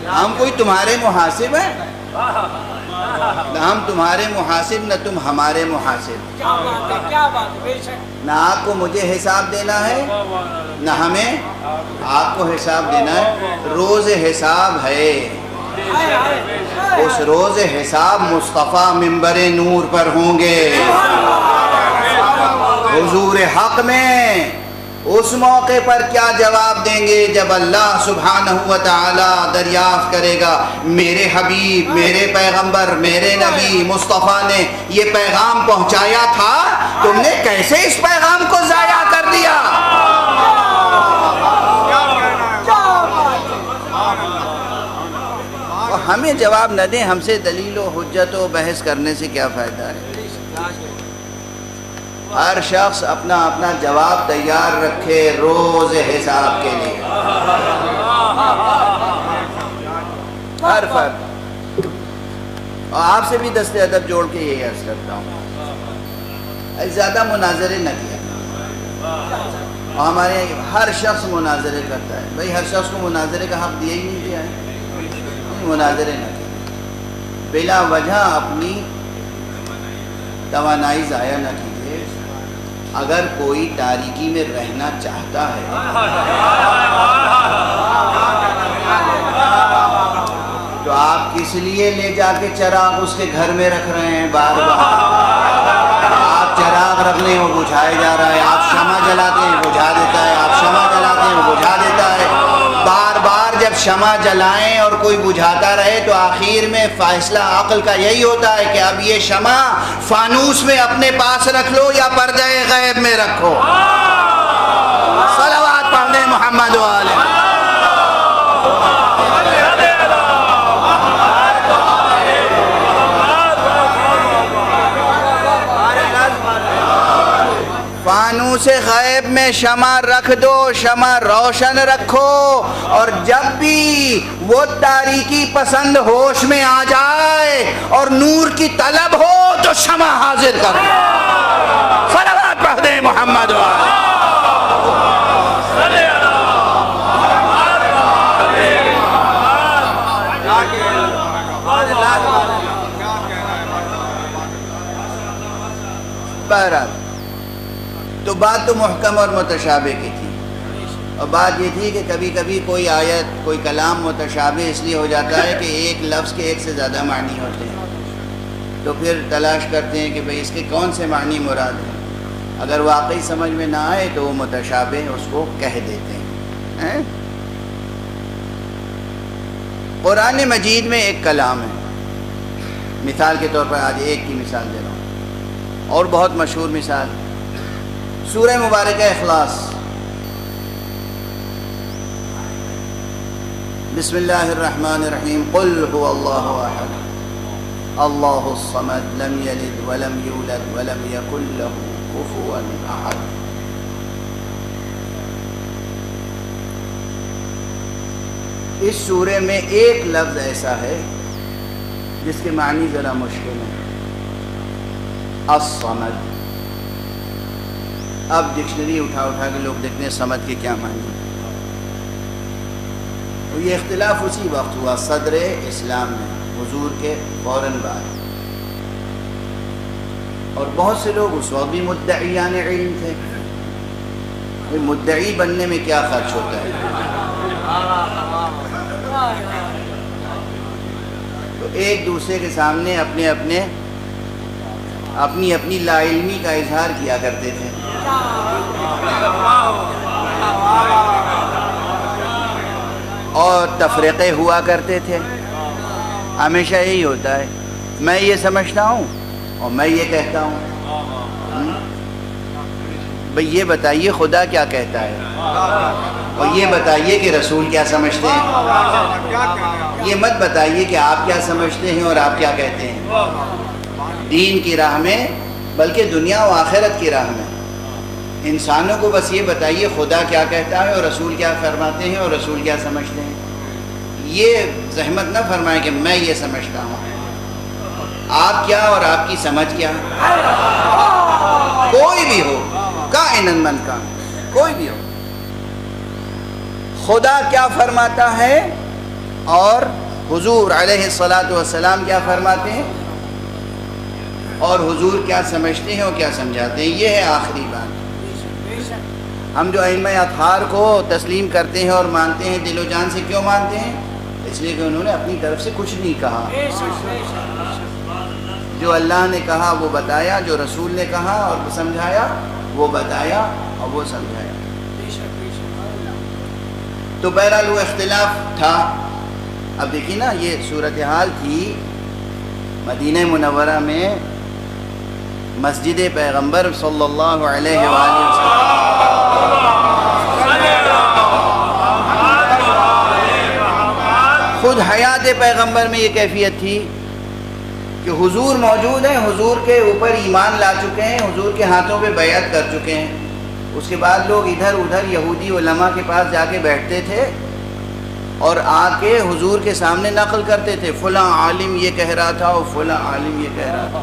ہم کوئی تمہارے محاسب ہیں؟ نہ ہم تمہارے محاسب، نہ تم ہمارے محاسب۔ کیا بات ہے، بے شک۔ نہ آپ کو مجھے حساب دینا ہے، نہ ہمیں آپ کو حساب دینا ہے۔ روز حساب ہے، اس روز حساب مصطفیٰ منبر نور پر ہوں گے، حضور حق میں۔ اس موقع پر کیا جواب دیں گے جب اللہ سبحانہ و تعالی دریافت کرے گا، میرے حبیب، میرے پیغمبر، میرے نبی مصطفیٰ نے یہ پیغام پہنچایا تھا، تم نے کیسے اس پیغام کو ضائع کر دیا؟ اور ہمیں جواب نہ دیں، ہم سے دلیل و حجت و بحث کرنے سے کیا فائدہ ہے؟ ہر شخص اپنا اپنا جواب تیار رکھے روز حساب کے لیے، ہر فرد۔ اور آپ سے بھی دست ادب جوڑ کے یہی عرض کرتا ہوں، زیادہ مناظرے نہ کیا۔ اور ہمارے ہر شخص مناظرے کرتا ہے، بھئی ہر شخص کو مناظرے کا حق دیا ہی نہیں دیا ہے، مناظرے نہ کیا، بلا وجہ اپنی توانائی ضائع نہ کیجیے۔ اگر کوئی تاریکی میں رہنا چاہتا ہے تو آپ کس لیے لے جا کے چراغ اس کے گھر میں رکھ رہے ہیں بار بار؟ آپ چراغ رکھ لیں وہ بجھائے جا رہا ہے، آپ شمع جلاتے ہیں بجھا دیتا ہے، آپ شمع جلاتے ہیں وہ بجھا دیتا ہے۔ بار بار جب شمع جلائیں اور کوئی بجھاتا رہے تو آخر میں فیصلہ عقل کا یہی ہوتا ہے کہ اب یہ شمع فانوس میں اپنے پاس رکھ لو یا پردہ غیب میں رکھو۔ صلوات پڑھ دیں محمد والے۔ فانوس غیب میں شمع رکھ دو، شمع روشن رکھو، اور جب بھی وہ تاریکی پسند ہوش میں آ جائے اور نور کی طلب ہو تو شمع حاضر کر دو۔ صلوات پڑھ دیں محمد والے۔ بہرحال تو بات تو محکم اور متشابہ کی تھی، اور بات یہ تھی کہ کبھی کبھی کوئی آیت، کوئی کلام متشابہ اس لیے ہو جاتا ہے کہ ایک لفظ کے ایک سے زیادہ معنی ہوتے ہیں، تو پھر تلاش کرتے ہیں کہ بھئی اس کے کون سے معنی مراد ہیں۔ اگر واقعی سمجھ میں نہ آئے تو وہ متشابہ اس کو کہہ دیتے ہیں۔ قرآن مجید میں ایک کلام ہے، مثال کے طور پر آج ایک کی مثال دے رہا ہوں، اور بہت مشہور مثال سورہ مبارکہ اخلاص۔ بسم اللہ الرحمن الرحیم، قل هو اللہ احد اللہ الصمد لم یلد ولم یولد ولم یکن له کفوا احد۔ اس سورے میں ایک لفظ ایسا ہے جس کے معنی ذرا مشکل ہے، الصمد۔ اب ڈکشنری اٹھا کے لوگ دیکھتے ہیں سمد کے کیا معنی۔ یہ اختلاف اسی وقت ہوا صدر اسلام میں، حضور کے فوراً بعد۔ اور بہت سے لوگ اس وقت بھی مدعیان علم تھے. مدعی بننے میں کیا خرچ ہوتا ہے؟ تو ایک دوسرے کے سامنے اپنی اپنی لا علمی کا اظہار کیا کرتے تھے. اور تفریقے ہوا کرتے تھے. ہمیشہ یہی ہوتا ہے، میں یہ سمجھتا ہوں اور میں یہ کہتا ہوں. بھئی یہ بتائیے خدا کیا کہتا ہے، اور یہ بتائیے کہ رسول کیا سمجھتے ہیں. یہ مت بتائیے کہ آپ کیا سمجھتے ہیں اور آپ کیا کہتے ہیں. دین کی راہ میں، بلکہ دنیا و آخرت کی راہ میں انسانوں کو بس یہ بتائیے خدا کیا کہتا ہے اور رسول کیا فرماتے ہیں اور رسول کیا سمجھتے ہیں. یہ زحمت نہ فرمائیں کہ میں یہ سمجھتا ہوں. آپ کیا اور آپ کی سمجھ کیا. کوئی بھی ہو، کائناً من کان، کوئی بھی ہو، خدا کیا فرماتا ہے اور حضور علیہ السلام کیا فرماتے ہیں اور حضور کیا سمجھتے ہیں اور کیا سمجھاتے ہیں. یہ ہے آخری بات. ہم جو ائمہ اطہار کو تسلیم کرتے ہیں اور مانتے ہیں، دل و جان سے کیوں مانتے ہیں؟ اس لیے کہ انہوں نے اپنی طرف سے کچھ نہیں کہا. جو اللہ نے کہا وہ بتایا، جو رسول نے کہا اور سمجھایا وہ بتایا اور وہ سمجھایا. تو بہرحال وہ اختلاف تھا. اب دیکھیے نا، یہ صورتحال تھی مدینہ منورہ میں مسجد پیغمبر صلی اللہ علیہ وآلہ وسلم. خود حیات پیغمبر میں یہ کیفیت تھی کہ حضور موجود ہیں، حضور کے اوپر ایمان لا چکے ہیں، حضور کے ہاتھوں پہ بیعت کر چکے ہیں. اس کے بعد لوگ ادھر ادھر یہودی علماء کے پاس جا کے بیٹھتے تھے اور آ کے حضور کے سامنے نقل کرتے تھے، فلاں عالم یہ کہہ رہا تھا اور فلاں عالم یہ کہہ رہا تھا.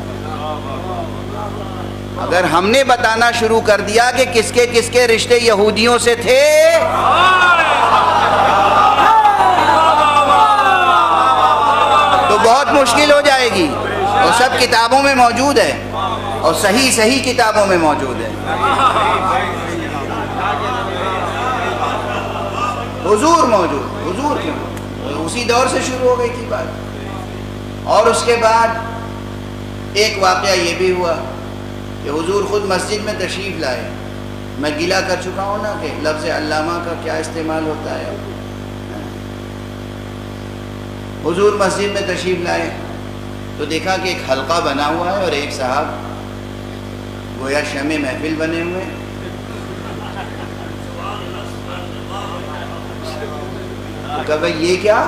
اگر ہم نے بتانا شروع کر دیا کہ کس کے رشتے یہودیوں سے تھے، تو بہت مشکل ہو جائے گی. اور سب کتابوں میں موجود ہے اور صحیح کتابوں میں موجود ہے. حضور موجود، حضور کیوں؟ اسی دور سے شروع ہو گئی تھی بات. اور اس کے بعد ایک واقعہ یہ بھی ہوا کہ حضور خود مسجد میں تشریف لائے. میں گلہ کر چکا ہوں نا کہ لفظ علامہ کا کیا استعمال ہوتا ہے. حضور مسجد میں تشریف لائے تو دیکھا کہ ایک حلقہ بنا ہوا ہے اور ایک صاحب گویا شمع محفل بنے ہوئے. تو کہا بھئی یہ کیا؟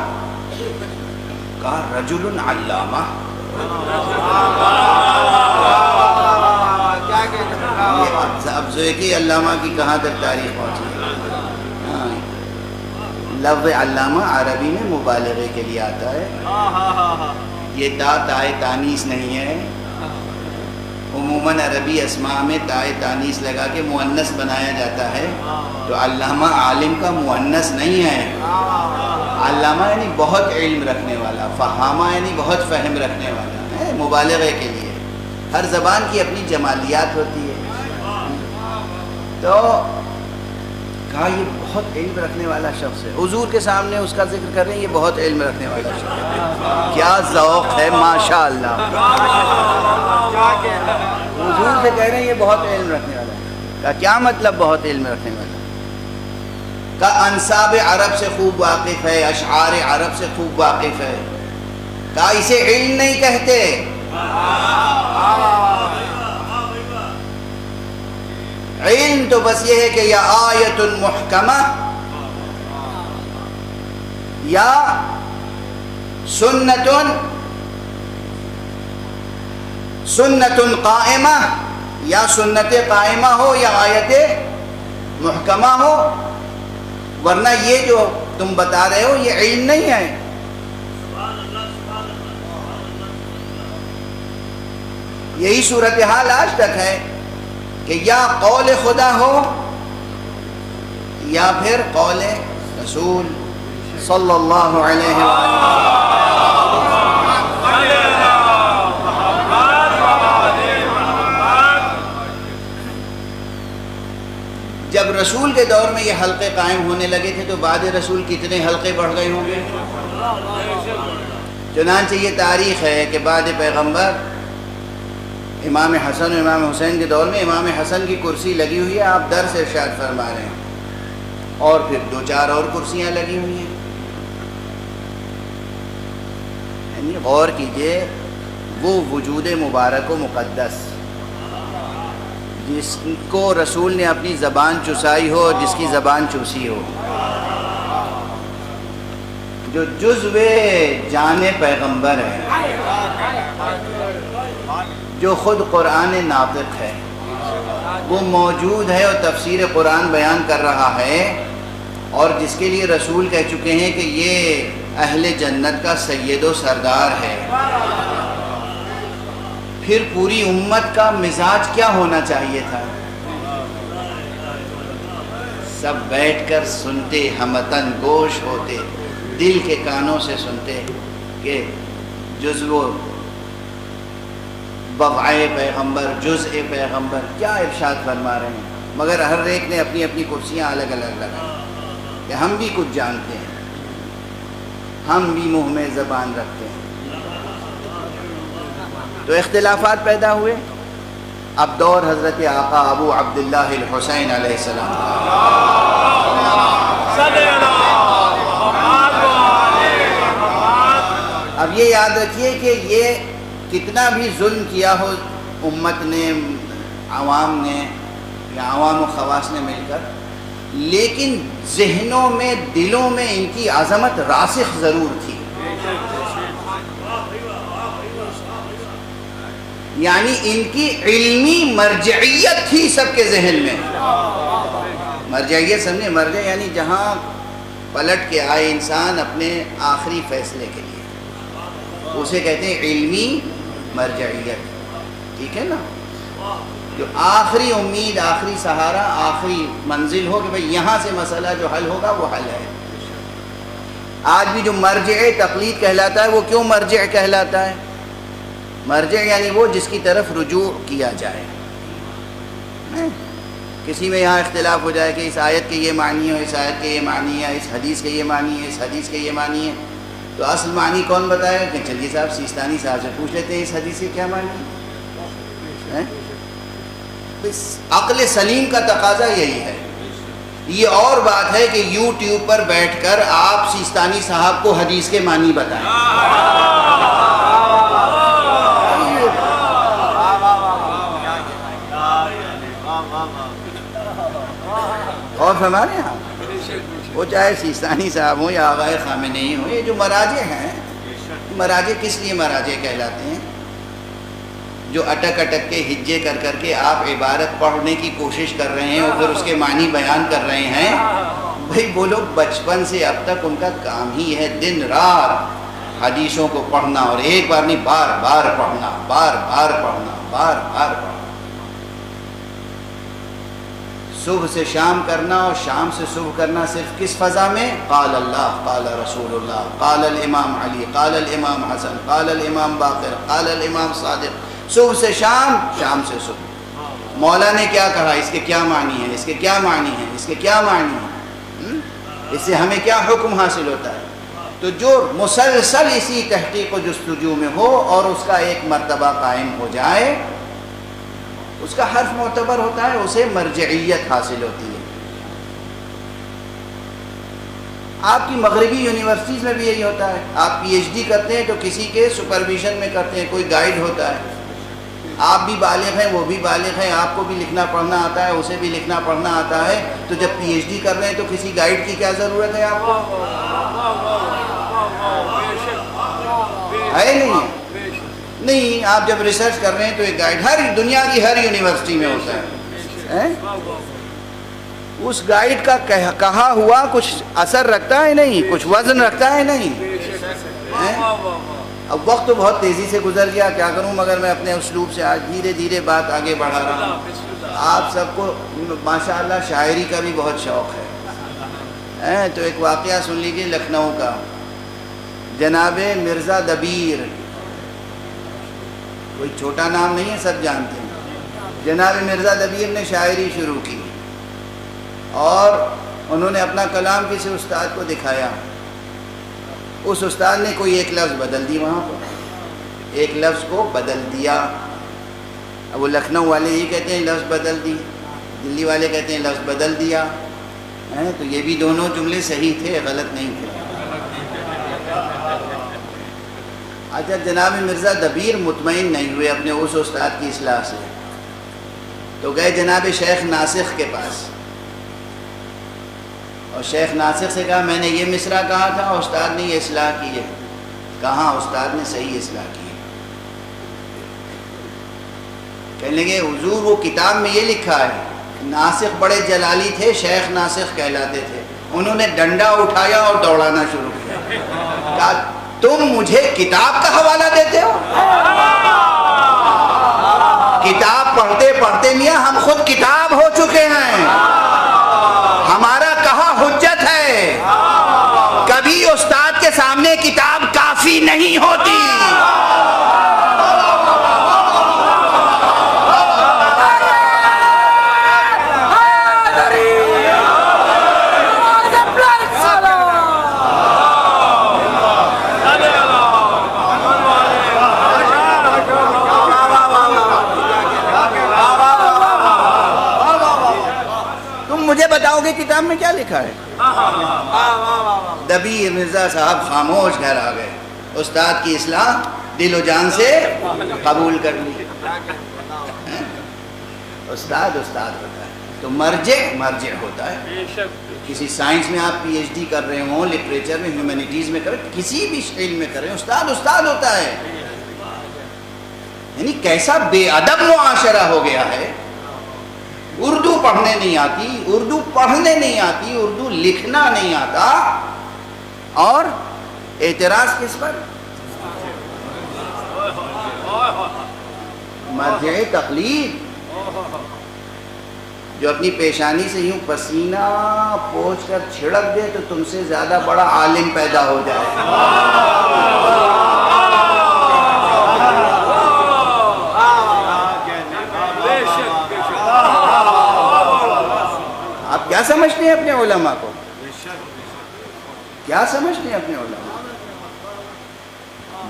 کہا رجل علامہ. اب ذوقی علامہ کی کہاں تک تاریخ پہنچی ہے. لفظ علامہ عربی میں مبالغے کے لیے آتا ہے. یہ تائے تانیث نہیں ہے. عموماً عربی اسماء میں تائے تانیث لگا کے مؤنث بنایا جاتا ہے. تو علامہ عالم کا مؤنث نہیں ہے. علامہ یعنی بہت علم رکھنے والا، فہامہ یعنی بہت فہم رکھنے والا ہے. مبالغے کے لیے ہر زبان کی اپنی جمالیات ہوتی ہے. تو کہا یہ بہت علم رکھنے والا شخص ہے. حضور کے سامنے اس کا ذکر کر رہے ہیں، یہ بہت علم رکھنے والا شخص ہے. کیا ذوق ہے ماشاءاللہ. حضور سے کہہ رہے ہیں یہ بہت علم رکھنے والا ہے. کہا کیا مطلب بہت علم رکھنے والا؟ کہا انساب عرب سے خوب واقف ہے، اشعار عرب سے خوب واقف ہے. کہا اسے علم نہیں کہتے. علم تو بس یہ ہے کہ یا آیت محکمہ یا سنت قائمہ، یا سنت قائمہ ہو یا آیت محکمہ ہو. ورنہ یہ جو تم بتا رہے ہو یہ علم نہیں ہے. یہی صورتحال آج تک ہے کہ یا قول خدا ہو یا پھر قول رسول صلی اللہ علیہ وسلم. جب رسول کے دور میں یہ حلقے قائم ہونے لگے تھے تو بعد رسول کتنے حلقے بڑھ گئے ہوں گے؟ چنانچہ یہ تاریخ ہے کہ بعد پیغمبر امام حسن و امام حسین کے دور میں امام حسن کی کرسی لگی ہوئی ہے، آپ درس ارشاد فرما رہے ہیں، اور پھر 2-4 اور کرسیاں لگی ہوئی ہیں۔ یعنی غور کیجئے، وہ وجود مبارک و مقدس جس کو رسول نے اپنی زبان چسائی ہو اور جس کی زبان چوسی ہو، جو جزو جان پیغمبر ہے، جو خود قرآن ناطق ہے، وہ موجود ہے اور تفسیر قرآن بیان کر رہا ہے، اور جس کے لیے رسول کہہ چکے ہیں کہ یہ اہل جنت کا سید و سردار ہے۔ پھر پوری امت کا مزاج کیا ہونا چاہیے تھا؟ سب بیٹھ کر سنتے، ہمتن گوش ہوتے، دل کے کانوں سے سنتے کہ جزو بضعِ پیغمبر، جزء پیغمبر کیا ارشاد فرما رہے ہیں، مگر ہر ایک نے اپنی اپنی کرسیاں الگ الگ لگائی کہ ہم بھی کچھ جانتے ہیں، ہم بھی منہ میں زبان رکھتے ہیں۔ تو اختلافات پیدا ہوئے۔ اب دور حضرت آقا ابو عبداللہ الحسین علیہ السلام۔ اب یہ یاد رکھیے کہ یہ کتنا بھی ظلم کیا ہو امت نے، عوام نے یا عوام و خواص نے مل کر، لیکن ذہنوں میں، دلوں میں ان کی عظمت راسخ ضرور تھی۔ یعنی ان کی علمی مرجعیت تھی سب کے ذہن میں۔ مرجعیت سمجھے، مرجع یعنی جہاں پلٹ کے آئے انسان اپنے آخری فیصلے کے لیے، اسے کہتے ہیں علمی مرجعیت، ٹھیک ہے نا؟ جو آخری امید، آخری سہارا، آخری منزل ہو کہ بھئی یہاں سے مسئلہ جو حل ہوگا وہ حل ہے۔ آج بھی جو مرجع تقلید کہلاتا ہے، وہ کیوں مرجع کہلاتا ہے؟ مرجع یعنی وہ جس کی طرف رجوع کیا جائے۔ کسی میں یہاں اختلاف ہو جائے کہ اس آیت کے یہ معنی ہے، اس آیت کے یہ معنی ہے، اس حدیث کے یہ معنی ہے، اس حدیث کے یہ معنی ہے، تو اصل معنی کون بتائے گا؟ کہ چلیے صاحب سیستانی صاحب سے پوچھ لیتے ہیں اس حدیث کے کیا معنی ہے۔ بس عقل سلیم کا تقاضا یہی ہے۔ یہ اور بات ہے کہ یوٹیوب پر بیٹھ کر آپ سیستانی صاحب کو حدیث کے معنی بتائیں۔ اور ہمارے یہاں وہ چاہے سیستانی صاحب ہوں یا آغائے خامنئی ہوں، یہ جو مراجع ہیں، مراجع کس لیے مراجع کہلاتے ہیں؟ جو اٹک اٹک کے ہجے کر کر کے آپ عبارت پڑھنے کی کوشش کر رہے ہیں اور پھر اس کے معنی بیان کر رہے ہیں، بھئی وہ لوگ بچپن سے اب تک ان کا کام ہی ہے دن رات حدیثوں کو پڑھنا، اور ایک بار نہیں بار بار پڑھنا، بار بار پڑھنا، بار بار پڑھنا، صبح سے شام کرنا اور شام سے صبح کرنا، صرف کس فضا میں؟ قال اللہ، قال رسول اللہ، قال الامام علی، قال الامام حسن، قال الامام باقر، قال الامام صادق، صبح سے شام، شام سے صبح۔ مولا نے کیا کہا، اس کے کیا معنی ہے، اس کے کیا معنی ہے، اس کے کیا معنی ہے، اس سے ہمیں کیا حکم حاصل ہوتا ہے؟ تو جو مسلسل اسی تحقیق و جستجو میں ہو اور اس کا ایک مرتبہ قائم ہو جائے، اس کا حرف معتبر ہوتا ہے، اسے مرجعیت حاصل ہوتی ہے۔ آپ کی مغربی یونیورسٹیز میں بھی یہی ہوتا ہے، آپ پی ایچ ڈی کرتے ہیں تو کسی کے سپرویژن میں کرتے ہیں، کوئی گائیڈ ہوتا ہے۔ آپ بھی بالغ ہیں، وہ بھی بالغ ہیں، آپ کو بھی لکھنا پڑھنا آتا ہے، اسے بھی لکھنا پڑھنا آتا ہے، تو جب پی ایچ ڈی کر رہے ہیں تو کسی گائیڈ کی کیا ضرورت ہے آپ کو؟ ہے نہیں؟ نہیں، آپ جب ریسرچ کر رہے ہیں تو ایک گائیڈ ہر دنیا کی ہر یونیورسٹی میں ہوتا ہے۔ اس گائیڈ کا کہا ہوا کچھ اثر رکھتا ہے نہیں، کچھ وزن رکھتا ہے نہیں۔ اب وقت تو بہت تیزی سے گزر گیا، کیا کروں، مگر میں اپنے اسلوب سے آج دھیرے دھیرے بات آگے بڑھا رہا ہوں۔ آپ سب کو ماشاءاللہ شاعری کا بھی بہت شوق ہے، تو ایک واقعہ سن لیجیے لکھنؤ کا۔ جناب مرزا دبیر، کوئی چھوٹا نام نہیں ہے، سب جانتے ہیں۔ جناب مرزا دبیر نے شاعری شروع کی، اور انہوں نے اپنا کلام کسی استاد کو دکھایا، اس استاد نے کوئی ایک لفظ بدل دی، وہاں پر ایک لفظ کو بدل دیا۔ اب وہ لکھنؤ والے ہی کہتے ہیں لفظ بدل دی، دلی والے کہتے ہیں لفظ بدل دیا، تو یہ بھی دونوں جملے صحیح تھے، غلط نہیں تھے۔ اچھا، جناب مرزا دبیر مطمئن نہیں ہوئے اپنے اس استاد کی اصلاح سے، تو گئے جناب شیخ ناسخ کے پاس، اور شیخ ناسخ سے کہا میں نے یہ مصرع کہا تھا، استاد نے یہ اصلاح کی ہے۔ کہاں استاد نے صحیح اصلاح کی ہے؟ کہنے لگے حضور وہ کتاب میں یہ لکھا ہے، ناسخ بڑے جلالی تھے، شیخ ناسخ کہلاتے تھے، انہوں نے ڈنڈا اٹھایا اور دوڑانا شروع کیا، کہا تم مجھے کتاب کا حوالہ دیتے ہو؟ کتاب پڑھتے پڑھتے میاں ہم خود کتاب ہو چکے ہیں، ہمارا کہا حجت ہے، کبھی استاد کے سامنے کتاب کافی نہیں ہوتی۔ مجھے بتاؤ گے کتاب میں کیا لکھا ہے؟ دبیر مرزا صاحب خاموش گھر آ گئے، استاد کی اصلاح دل و جان سے قبول کر لی۔ استاد استاد ہوتا ہے تو مرجع مرجع ہوتا ہے۔ کسی سائنس میں آپ پی ایچ ڈی کر رہے ہوں، لٹریچر میں، ہیومینٹیز میں کر رہے ہیں، کسی بھی علم میں کر رہے ہیں، استاد استاد ہوتا ہے۔ یعنی کیسا بے ادب معاشرہ ہو گیا ہے، اردو پڑھنے نہیں آتی، اردو پڑھنے نہیں آتی، اردو لکھنا نہیں آتا، اور اعتراض کس پر؟ مرجع تقلید، جو اپنی پیشانی سے یوں پسینہ پوچھ کر چھڑک دے تو تم سے زیادہ بڑا عالم پیدا ہو جائے۔ آپ کیا سمجھتے ہیں اپنے علماء کو؟ کیا سمجھتے ہیں اپنے علماء؟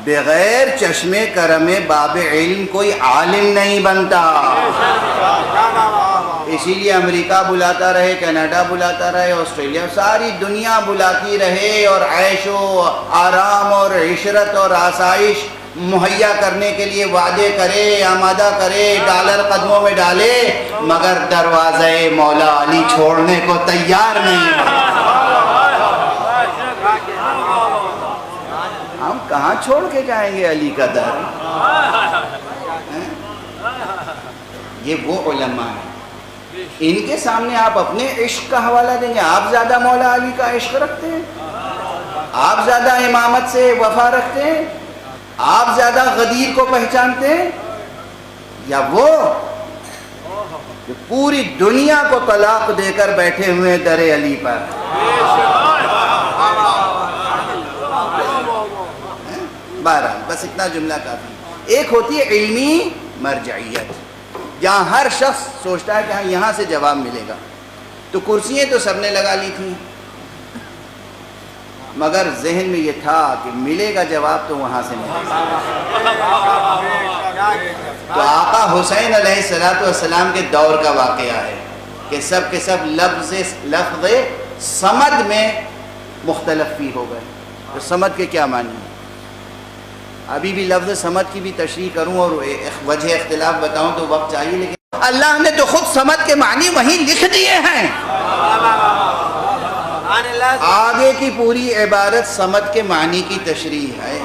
بغیر چشم کرم باب علم کوئی عالم نہیں بنتا۔ اسی لیے امریکہ بلاتا رہے، کینیڈا بلاتا رہے، آسٹریلیا، ساری دنیا بلاتی رہے اور عیش و آرام اور عشرت اور آسائش مہیا کرنے کے لیے وعدے کرے، آمادہ کرے، ڈالر قدموں میں ڈالے، مگر دروازے مولا علی چھوڑنے کو تیار نہیں۔ ہم کہاں چھوڑ کے جائیں گے علی کا در؟ یہ وہ علماء ہیں، ان کے سامنے آپ اپنے عشق کا حوالہ دیں گے؟ آپ زیادہ مولا علی کا عشق رکھتے ہیں؟ آپ زیادہ امامت سے وفا رکھتے ہیں؟ آپ زیادہ غدیر کو پہچانتے ہیں؟ یا وہ جو پوری دنیا کو طلاق دے کر بیٹھے ہوئے در علی پر؟ بہرحال بس اتنا جملہ کافی۔ ایک ہوتی ہے علمی مرجعیت، جہاں ہر شخص سوچتا ہے کہ ہاں یہاں سے جواب ملے گا، تو کرسیاں تو سب نے لگا لی تھیں، مگر ذہن میں یہ تھا کہ ملے گا جواب تو وہاں سے ملے گا۔ تو آقا حسین علیہ السلام کے دور کا واقعہ ہے کہ سب کے سب لفظ صمد میں مختلف بھی ہو گئے۔ تو صمد کے کیا معنی ہے؟ ابھی بھی لفظ صمد کی بھی تشریح کروں اور وجہ اختلاف بتاؤں تو وقت چاہیے، لیکن اللہ نے تو خود صمد کے معنی وہیں لکھ دیے ہیں۔ آگے کی پوری عبارت صمد کے معنی کی تشریح ہے۔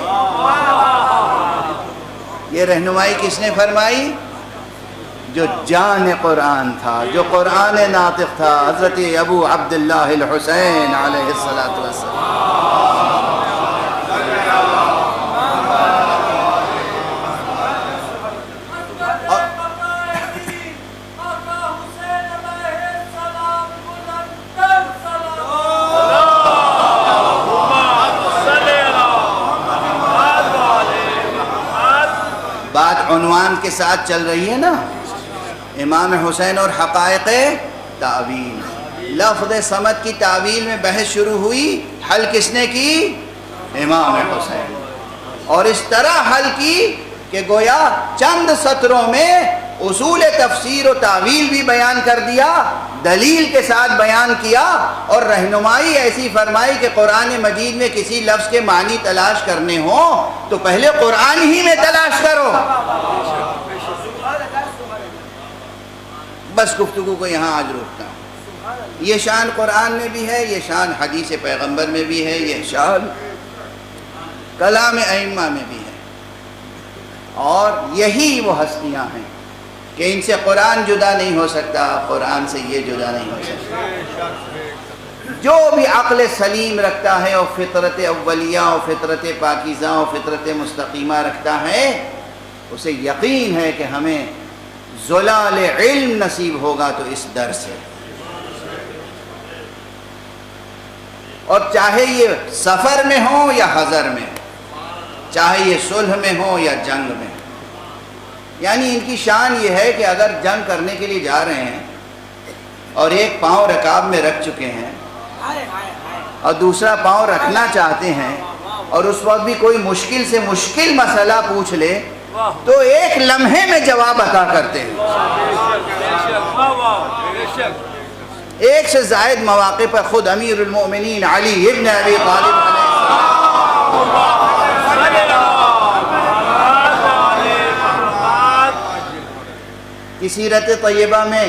یہ رہنمائی کس نے فرمائی؟ جو جان قرآن تھا، جو قرآن ناطق تھا، حضرت ابو عبداللہ الحسین علیہ السلام۔ بات عنوان کے ساتھ چل رہی ہے نا، امام حسین اور حقائق تعویل۔ لفظ صمد کی تعویل میں بحث شروع ہوئی، حل کس نے کی؟ امام حسین. اور اس طرح حل کی کہ گویا چند سطروں میں اصول تفسیر و تعویل بھی بیان کر دیا، دلیل کے ساتھ بیان کیا، اور رہنمائی ایسی فرمائی کہ قرآن مجید میں کسی لفظ کے معنی تلاش کرنے ہوں تو پہلے قرآن ہی میں تلاش کرو. بس گفتگو کو یہاں آج روکتا ہوں. یہ شان قرآن میں بھی ہے، یہ شان حدیث پیغمبر میں بھی ہے، یہ شان کلام ائمہ میں بھی ہے. اور یہی وہ ہستیاں ہیں کہ ان سے قرآن جدا نہیں ہو سکتا، قرآن سے یہ جدا نہیں ہو سکتا. جو بھی عقل سلیم رکھتا ہے اور فطرت اولیہ اور فطرت پاکیزہ اور فطرت مستقیمہ رکھتا ہے، اسے یقین ہے کہ ہمیں زلال علم نصیب ہوگا تو اس در سے. اور چاہے یہ سفر میں ہو یا حضر میں، چاہے یہ صلح میں ہو یا جنگ میں. یعنی ان کی شان یہ ہے کہ اگر جنگ کرنے کے لیے جا رہے ہیں اور ایک پاؤں رکاب میں رکھ چکے ہیں اور دوسرا پاؤں رکھنا چاہتے ہیں، اور اس وقت بھی کوئی مشکل سے مشکل مسئلہ پوچھ لے تو ایک لمحے میں جواب عطا کرتے ہیں. ایک سے زائد مواقع پر خود امیر المؤمنین علی ابن ابی طالب کی سیرت طیبہ میں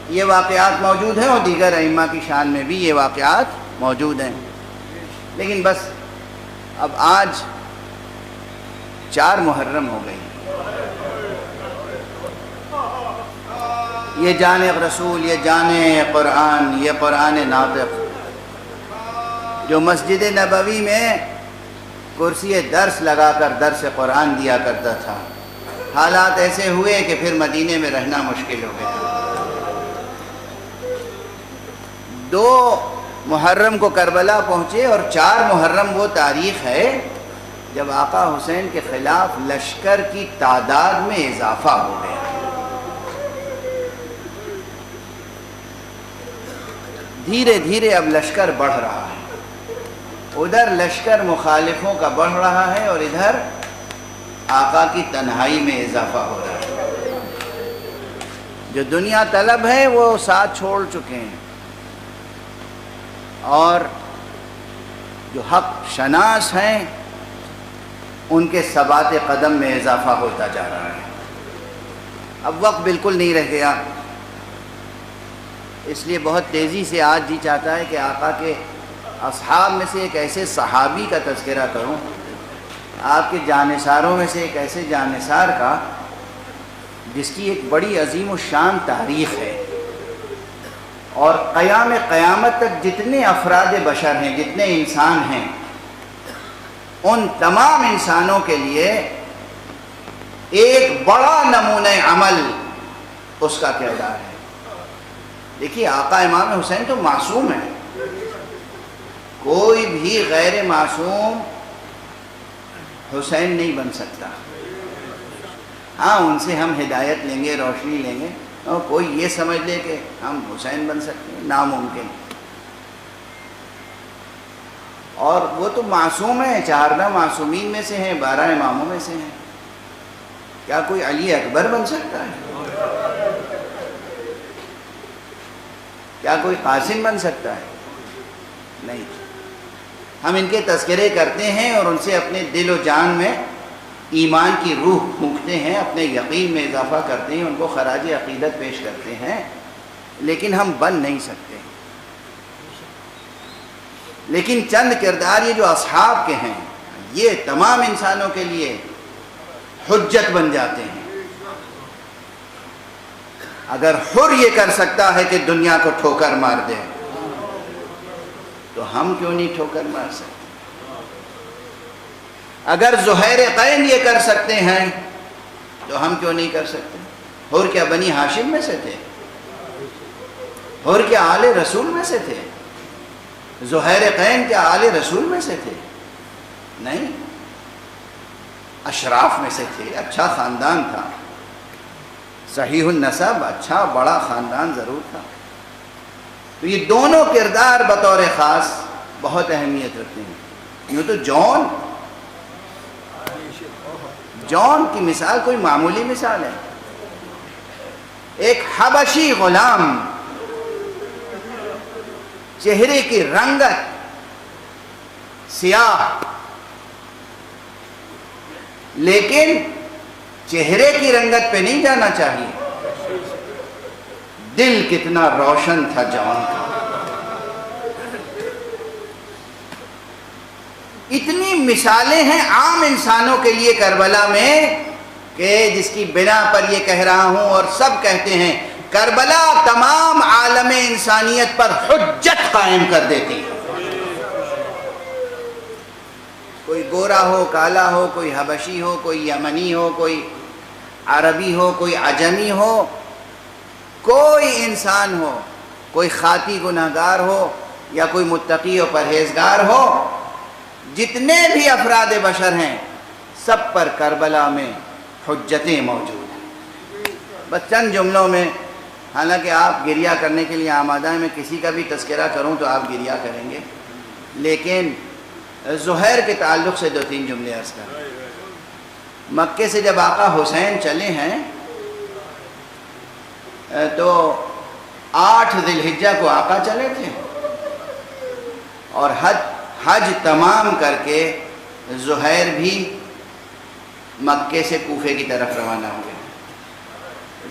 یہ واقعات موجود ہیں، اور دیگر ائمہ کی شان میں بھی یہ واقعات موجود ہیں. لیکن بس اب آج 4 محرم ہو گئی. یہ جان رسول، یہ جان قرآن، یہ قرآن ناطق جو مسجد نبوی میں کرسی درس لگا کر درس قرآن دیا کرتا تھا، حالات ایسے ہوئے کہ پھر مدینے میں رہنا مشکل ہو گیا. 2 محرم کو کربلا پہنچے، اور 4 محرم وہ تاریخ ہے جب آقا حسین کے خلاف لشکر کی تعداد میں اضافہ ہو گیا. دھیرے دھیرے اب لشکر بڑھ رہا ہے. ادھر لشکر مخالفوں کا بڑھ رہا ہے اور ادھر آقا کی تنہائی میں اضافہ ہو رہا ہے. جو دنیا طلب ہے وہ ساتھ چھوڑ چکے ہیں، اور جو حق شناس ہیں ان کے ثبات قدم میں اضافہ ہوتا جا رہا ہے. اب وقت بالکل نہیں رہ گیا، اس لیے بہت تیزی سے آج جی چاہتا ہے کہ آقا کے اصحاب میں سے ایک ایسے صحابی کا تذکرہ کروں، آپ کے جانثاروں میں سے ایک ایسے جانثار کا جس کی ایک بڑی عظیم الشان تاریخ ہے، اور قیامت تک جتنے افراد بشر ہیں، جتنے انسان ہیں، ان تمام انسانوں کے لیے ایک بڑا نمونہ عمل اس کا کردار ہے. دیکھیے آقا امام حسین تو معصوم ہے، کوئی بھی غیر معصوم حسین نہیں بن سکتا. ہاں ان سے ہم ہدایت لیں گے، روشنی لیں گے، اور کوئی یہ سمجھ لے کہ ہم حسین بن سکتے ہیں، ناممکن. اور وہ تو معصوم ہیں، 14 معصومین میں سے ہیں، 12 اماموں میں سے ہیں. کیا کوئی علی اکبر بن سکتا ہے؟ کیا کوئی قاسم بن سکتا ہے؟ نہیں. ہم ان کے تذکرے کرتے ہیں اور ان سے اپنے دل و جان میں ایمان کی روح پھونکتے ہیں، اپنے یقین میں اضافہ کرتے ہیں، ان کو خراج عقیدت پیش کرتے ہیں، لیکن ہم بن نہیں سکتے. لیکن چند کردار یہ جو اصحاب کے ہیں، یہ تمام انسانوں کے لیے حجت بن جاتے ہیں. اگر حر یہ کر سکتا ہے کہ دنیا کو ٹھوکر مار دے تو ہم کیوں نہیں ٹھوکر مار سکتے؟ اگر زہیر قین یہ کر سکتے ہیں تو ہم کیوں نہیں کر سکتے؟ حر کیا بنی ہاشم میں سے تھے؟ حر کیا آل رسول میں سے تھے؟ زہیر قین کیا آل رسول میں سے تھے؟ نہیں، اشراف میں سے تھے. اچھا خاندان تھا، صحیح النسب، اچھا بڑا خاندان ضرور تھا، تو یہ دونوں کردار بطور خاص بہت اہمیت رکھتے ہیں۔ یوں تو جون کی مثال کوئی معمولی مثال ہے۔ ایک حبشی غلام، چہرے کی رنگت سیاہ، لیکن چہرے کی رنگت پہ نہیں جانا چاہیے، دل کتنا روشن تھا جون کا۔ اتنی مثالیں ہیں عام انسانوں کے لیے کربلا میں کہ جس کی بنا پر یہ کہہ رہا ہوں اور سب کہتے ہیں، کربلا تمام عالم انسانیت پر حجت قائم کر دیتی ہے۔ کوئی گورا ہو، کالا ہو، کوئی حبشی ہو، کوئی یمنی ہو، کوئی عربی ہو، کوئی عجمی ہو، کوئی انسان ہو، کوئی خاطی گناہگار ہو یا کوئی متقی و پرہیزگار ہو، جتنے بھی افراد بشر ہیں سب پر کربلا میں حجتیں موجود ہیں۔ بس چند جملوں میں، حالانکہ آپ گریہ کرنے کے لیے آمادہ ہیں، میں کسی کا بھی تذکرہ کروں تو آپ گریہ کریں گے، لیکن زہیر کے تعلق سے 2-3 جملے عرض کریں۔ مکے سے جب آقا حسین چلے ہیں تو 8 ذی الحجہ کو آقا چلے تھے، اور حج تمام کر کے زہیر بھی مکے سے کوفے کی طرف روانہ ہو گئے،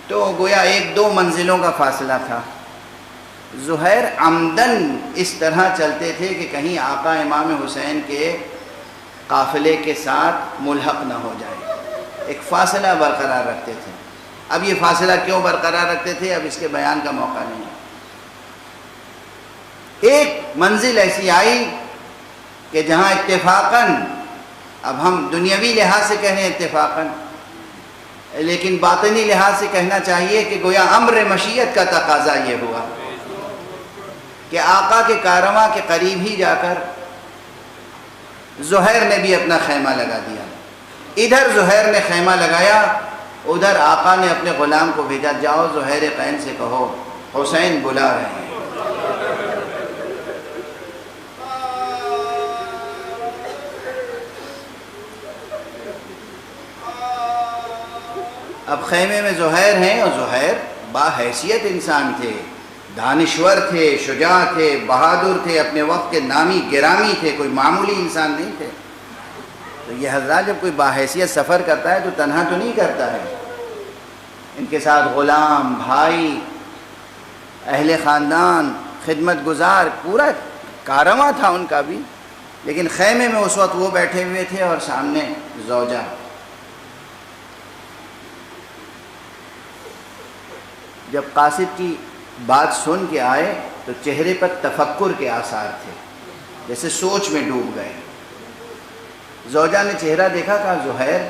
تو گویا 1-2 منزلوں کا فاصلہ تھا۔ زہیر عمدن اس طرح چلتے تھے کہ کہیں آقا امام حسین کے قافلے کے ساتھ ملحق نہ ہو جائے، ایک فاصلہ برقرار رکھتے تھے۔ اب یہ فاصلہ کیوں برقرار رکھتے تھے اب اس کے بیان کا موقع نہیں ہے۔ ایک منزل ایسی آئی کہ جہاں اتفاقاً، اب ہم دنیاوی لحاظ سے کہہ رہے ہیں اتفاقاً، لیکن باطنی لحاظ سے کہنا چاہیے کہ گویا امر مشیت کا تقاضا یہ ہوا کہ آقا کے کارواں کے قریب ہی جا کر زہیر نے بھی اپنا خیمہ لگا دیا۔ ادھر زہیر نے خیمہ لگایا، ادھر آقا نے اپنے غلام کو بھیجا، جاؤ زہیر قین سے کہو حسین بلا رہے ہیں۔ اب خیمے میں زہیر ہیں، اور زہیر باحیثیت انسان تھے، دانشور تھے، شجاع تھے، بہادر تھے، اپنے وقت کے نامی گرامی تھے، کوئی معمولی انسان نہیں تھے۔ تو یہ حضرات جب کوئی باحیثیت سفر کرتا ہے تو تنہا تو نہیں کرتا ہے، ان کے ساتھ غلام، بھائی، اہل خاندان، خدمت گزار، پورا کارواں تھا ان کا بھی۔ لیکن خیمے میں اس وقت وہ بیٹھے ہوئے تھے اور سامنے زوجہ۔ جب قاصد کی بات سن کے آئے تو چہرے پر تفکر کے آثار تھے، جیسے سوچ میں ڈوب گئے۔ زوجہ نے چہرہ دیکھا، کہا زہیر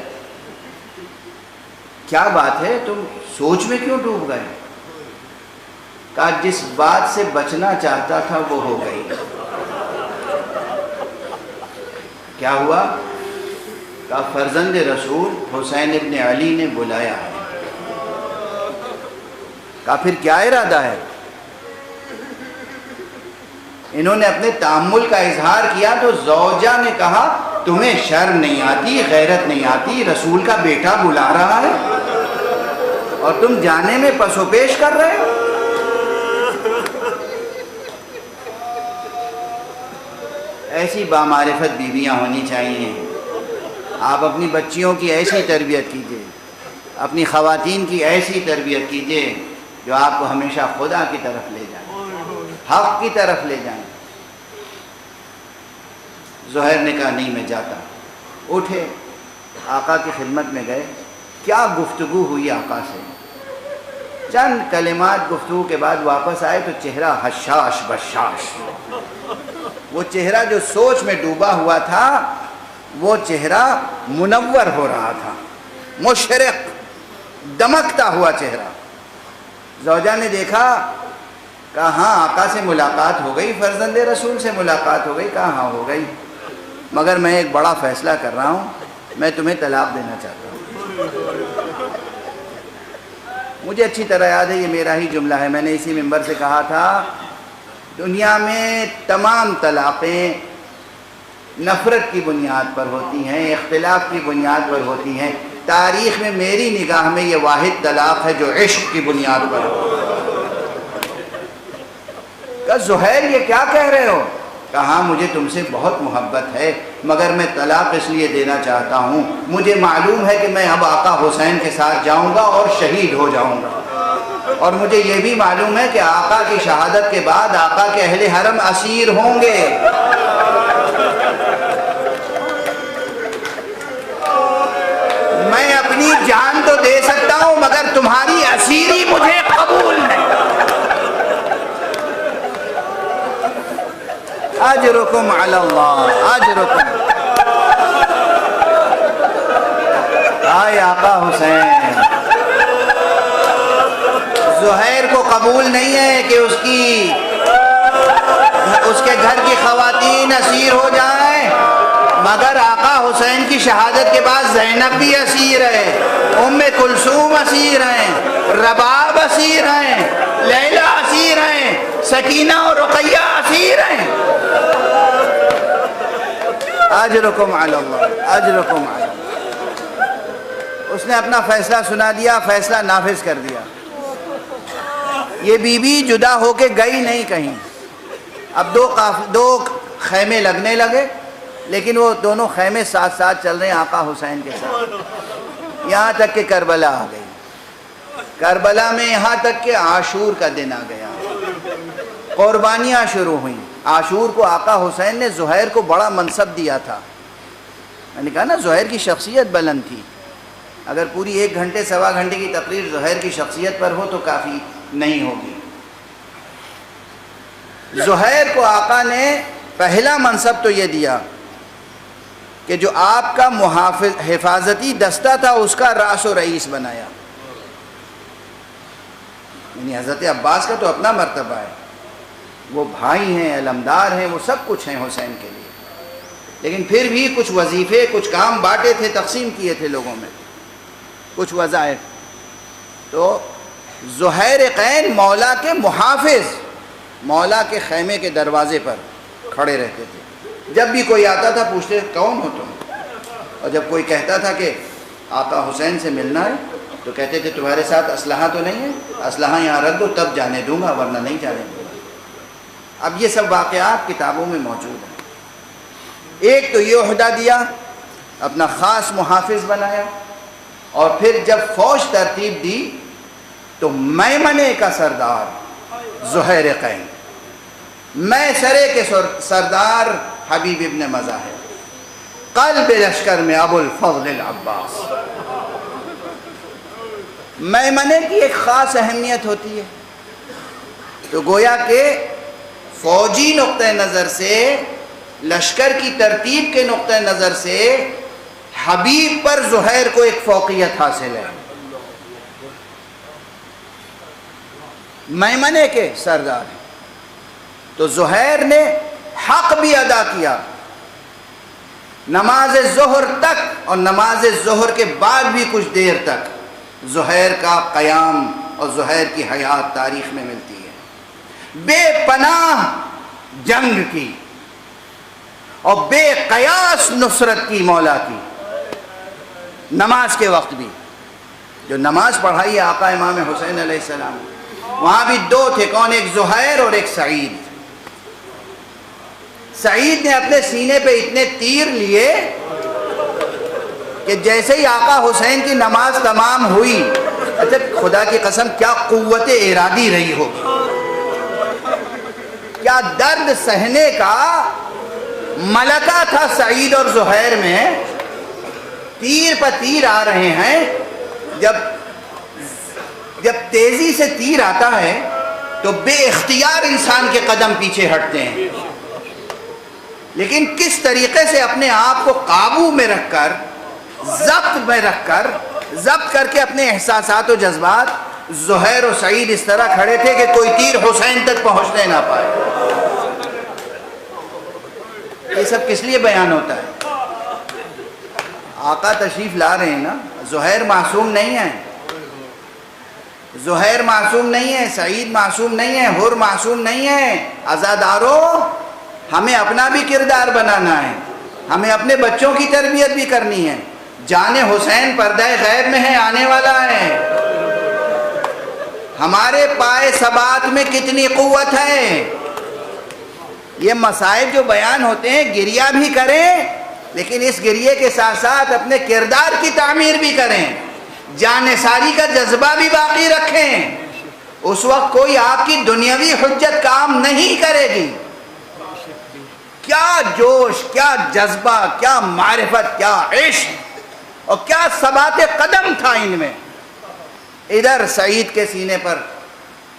کیا بات ہے، تم سوچ میں کیوں ڈوب گئے؟ کہا جس بات سے بچنا چاہتا تھا وہ ہو گئی۔ کیا ہوا؟ کہا فرزند رسول حسین ابن علی نے بلایا ہے۔ کہا پھر کیا ارادہ ہے؟ انہوں نے اپنے تأمل کا اظہار کیا تو زوجہ نے کہا تمہیں شرم نہیں آتی، غیرت نہیں آتی، رسول کا بیٹا بلا رہا ہے اور تم جانے میں پس و پیش کر رہے ہو۔ ایسی بامعرفت بیویاں ہونی چاہیے۔ آپ اپنی بچیوں کی ایسی تربیت کیجئے، اپنی خواتین کی ایسی تربیت کیجئے جو آپ کو ہمیشہ خدا کی طرف لے جائیں، حق کی طرف لے جائیں۔ زہیر نے کہا نہیں میں جاتا۔ اٹھے، آقا کی خدمت میں گئے۔ کیا گفتگو ہوئی آقا سے، چند کلمات گفتگو کے بعد واپس آئے تو چہرہ حشاش بشاش، وہ چہرہ جو سوچ میں ڈوبا ہوا تھا وہ چہرہ منور ہو رہا تھا، مشرق، دمکتا ہوا چہرہ۔ زوجہ نے دیکھا، کہا ہاں آقا سے ملاقات ہو گئی، فرزند رسول سے ملاقات ہو گئی؟ کہا ہاں ہو گئی، مگر میں ایک بڑا فیصلہ کر رہا ہوں، میں تمہیں طلاق دینا چاہتا ہوں۔ مجھے اچھی طرح یاد ہے، یہ میرا ہی جملہ ہے، میں نے اسی منبر سے کہا تھا دنیا میں تمام طلاقیں نفرت کی بنیاد پر ہوتی ہیں، اختلاف کی بنیاد پر ہوتی ہیں۔ تاریخ میں میری نگاہ میں یہ واحد طلاق ہے جو عشق کی بنیاد پر ہو۔ کہا زہیر یہ کیا کہہ رہے ہو؟ کہا مجھے تم سے بہت محبت ہے مگر میں طلاق اس لیے دینا چاہتا ہوں، مجھے معلوم ہے کہ میں اب آقا حسین کے ساتھ جاؤں گا اور شہید ہو جاؤں گا، اور مجھے یہ بھی معلوم ہے کہ آقا کی شہادت کے بعد آقا کے اہل حرم اسیر ہوں گے۔ میں اپنی جان تو دے سکتا ہوں مگر تمہاری اسیری مجھے قبول نہیں۔ اجرکم علی اللہ، اجرکم۔ آئے آقا حسین، زہیر کو قبول نہیں ہے کہ اس کے گھر کی خواتین اسیر ہو جائیں، مگر آقا حسین کی شہادت کے بعد زینب بھی اسیر ہے، ام کلثوم اسیر ہیں، رباب اسیر ہیں، لیلا اسیر ہیں، سکینہ اور رقیہ اسیر ہیں۔ اجرکم علی اللہ، اجرکم علی اللہ۔ اس نے اپنا فیصلہ سنا دیا، فیصلہ نافذ کر دیا۔ یہ بی بی جدا ہو کے گئی نہیں کہیں، اب دو خیمے لگنے لگے، لیکن وہ دونوں خیمے ساتھ ساتھ چل رہے ہیں آقا حسین کے ساتھ، یہاں تک کہ کربلا آ گئی۔ کربلا میں یہاں تک کہ عاشور کا دن آ گیا، قربانیاں شروع ہوئیں۔ عاشور کو آقا حسین نے زہیر کو بڑا منصب دیا تھا۔ میں نے کہا نا زہیر کی شخصیت بلند تھی، اگر پوری 1 گھنٹے سوا گھنٹے کی تقریر زہیر کی شخصیت پر ہو تو کافی نہیں ہوگی۔ زہیر کو آقا نے پہلا منصب تو یہ دیا کہ جو آپ کا حفاظتی دستہ تھا اس کا راس و رئیس بنایا۔ یعنی حضرت عباس کا تو اپنا مرتبہ ہے، وہ بھائی ہیں، علمدار ہیں، وہ سب کچھ ہیں حسین کے لیے، لیکن پھر بھی کچھ وظیفے، کچھ کام بانٹے تھے، تقسیم کیے تھے لوگوں میں، کچھ وظائف۔ تو زہیر قین مولا کے محافظ، مولا کے خیمے کے دروازے پر کھڑے رہتے تھے، جب بھی کوئی آتا تھا پوچھتے کون ہو تم، اور جب کوئی کہتا تھا کہ آقا حسین سے ملنا ہے تو کہتے تھے تمہارے ساتھ اسلحہ تو نہیں ہے، اسلحہ یہاں رکھ دو تب جانے دوں گا ورنہ نہیں جانے دوں گا۔ اب یہ سب واقعات کتابوں میں موجود ہیں۔ ایک تو یہ عہدہ دیا، اپنا خاص محافظ بنایا، اور پھر جب فوج ترتیب دی تو میمنے کا سردار زہیر قین، میسرے کے سردار حبیب ابن مظاہر، قلب لشکر میں ابو الفضل العباس۔ میمنے کی ایک خاص اہمیت ہوتی ہے، تو گویا کہ فوجی نقطہ نظر سے، لشکر کی ترتیب کے نقطہ نظر سے حبیب پر زہیر کو ایک فوقیت حاصل ہے۔ میمنے کے سردار ہیں تو زہیر نے حق بھی ادا کیا، نماز ظہر تک اور نماز ظہر کے بعد بھی کچھ دیر تک زہیر کا قیام اور زہیر کی حیات تاریخ میں ملتی ہے۔ بے پناہ جنگ کی اور بے قیاس نصرت کی مولا کی، نماز کے وقت بھی جو نماز پڑھائی ہے آقا امام حسین علیہ السلام، وہاں بھی 2 تھے، کون؟ ایک زہیر اور ایک سعید۔ سعید نے اپنے سینے پہ اتنے تیر لیے کہ جیسے ہی آقا حسین کی نماز تمام ہوئی، اچھا خدا کی قسم کیا قوت ارادی رہی ہوگی، کیا درد سہنے کا ملکہ تھا سعید اور زہیر میں۔ تیر پر تیر آ رہے ہیں، جب تیزی سے تیر آتا ہے تو بے اختیار انسان کے قدم پیچھے ہٹتے ہیں، لیکن کس طریقے سے اپنے آپ کو قابو میں رکھ کر، ضبط کر کے اپنے احساسات و جذبات، زہیر و سعید اس طرح کھڑے تھے کہ کوئی تیر حسین تک پہنچنے نہ پائے۔ یہ سب کس لیے بیان ہوتا ہے؟ آقا تشریف لا رہے ہیں نا، زہیر معصوم نہیں ہے، زہیر معصوم نہیں ہے، سعید معصوم نہیں ہے، حر معصوم نہیں ہے۔ عزاداروں، ہمیں اپنا بھی کردار بنانا ہے، ہمیں اپنے بچوں کی تربیت بھی کرنی ہے۔ جان حسین پردہ غیب میں ہے، آنے والا ہے۔ ہمارے پائے ثبات میں کتنی قوت ہے۔ یہ مسائل جو بیان ہوتے ہیں، گریہ بھی کریں، لیکن اس گریے کے ساتھ ساتھ اپنے کردار کی تعمیر بھی کریں، جانثاری کا جذبہ بھی باقی رکھیں۔ اس وقت کوئی آپ کی دنیاوی حجت کام نہیں کرے گی۔ کیا جوش، کیا جذبہ، کیا معرفت، کیا عشق اور کیا ثبات قدم تھا ان میں۔ ادھر سعید کے سینے پر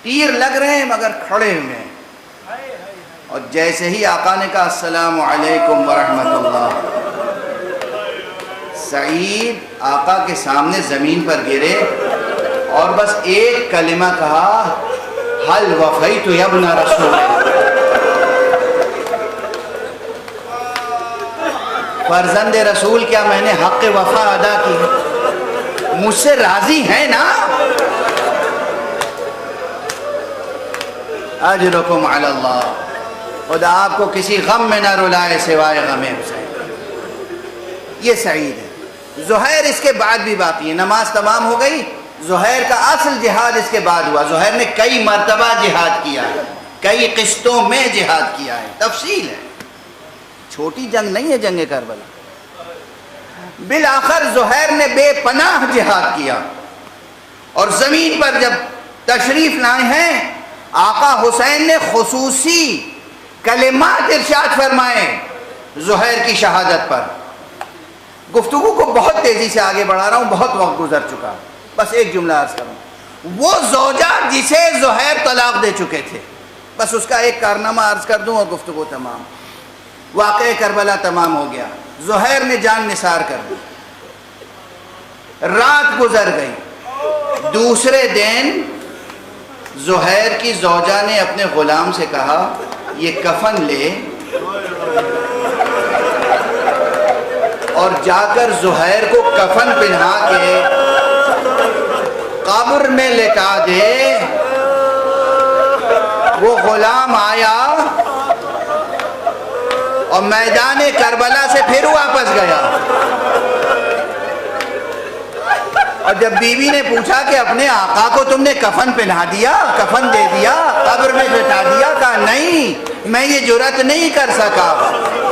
تیر لگ رہے ہیں مگر کھڑے ہوئے ہیں، اور جیسے ہی آقا نے کہا السلام علیکم ورحمت اللہ، سعید آقا کے سامنے زمین پر گرے اور بس ایک کلمہ کہا، حل وفیت یا ابن رسول، فرزند رسول، کیا میں نے حق وفا ادا کی؟ مجھ سے راضی ہیں نا؟ اجرکم علی اللہ، خدا آپ کو کسی غم میں نہ رلائے سوائے غم حسین۔ یہ سعید ہے۔ زہیر اس کے بعد بھی باقی ہے۔ نماز تمام ہو گئی، زہیر کا اصل جہاد اس کے بعد ہوا۔ زہیر نے کئی مرتبہ جہاد کیا ہے، کئی قسطوں میں جہاد کیا ہے، تفصیل ہے، چھوٹی جنگ نہیں ہے جنگ کربلا۔ بالآخر زہیر نے بے پناہ جہاد کیا، اور زمین پر جب تشریف لائے ہیں، آقا حسین نے خصوصی کلمات ارشاد فرمائے زہیر کی شہادت پر۔ گفتگو کو بہت تیزی سے آگے بڑھا رہا ہوں، بہت وقت گزر چکا، بس ایک جملہ عرض کروں۔ وہ زوجہ جسے زہیر طلاق دے چکے تھے، بس اس کا ایک کارنامہ عرض کر دوں اور گفتگو تمام۔ واقعہ کربلا تمام ہو گیا، زہیر نے جان نثار کر دی، رات گزر گئی۔ دوسرے دن زہیر کی زوجہ نے اپنے غلام سے کہا، یہ کفن لے اور جا کر زہیر کو کفن پہنا کے قبر میں لٹا دے۔ وہ غلام آیا اور میدان کربلا سے پھر واپس گیا، اور جب بیوی نے پوچھا کہ اپنے آقا کو تم نے کفن پہنا دیا، کفن دے دیا، قبر میں لٹا دیا؟ کہا نہیں، میں یہ جرات نہیں کر سکا۔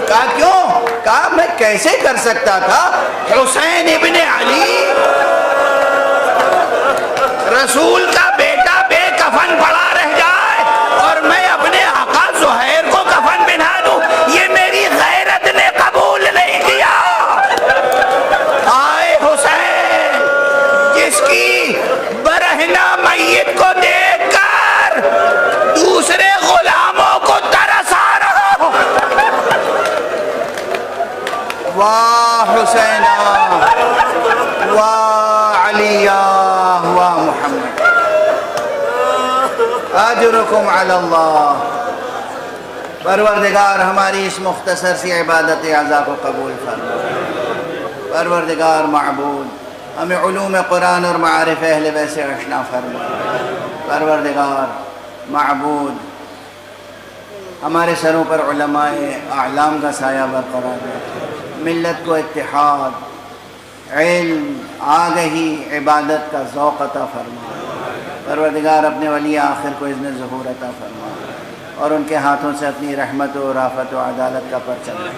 کہا کیوں؟ کہا میں کیسے کر سکتا تھا؟ حسین ابن علی رسول کا بیٹا بے کفن پڑا رہ جائے اور میں اپنے آقا زہیر کو کفن پہنا دوں، یہ میری غیرت نے قبول نہیں کیا۔ آئے حسین، جس کی برہنہ میت کو دیکھ کر دوسرے غلاموں کو ترس آ رہا ہو۔ واہ حسینہ، واہ علیہ، واہ محمد، اجرکم علی اللہ۔ پروردگار ہماری اس مختصر سی عبادت اعضا کو قبول فرما۔ پروردگار معبود ہمیں علوم قرآن اور معارف اہل بیت سے آشنا فرما۔ پروردگار معبود ہمارے سروں پر علماء اعلام کا سایہ برقرار رکھ، ملت کو اتحاد، علم، آگہی، عبادت کا ذوق عطا فرما۔ پروردگار اپنے ولی آخر کو اذن ظہور عطا فرما، اور ان کے ہاتھوں سے اپنی رحمت و رافت و عدالت کا پرچم دے۔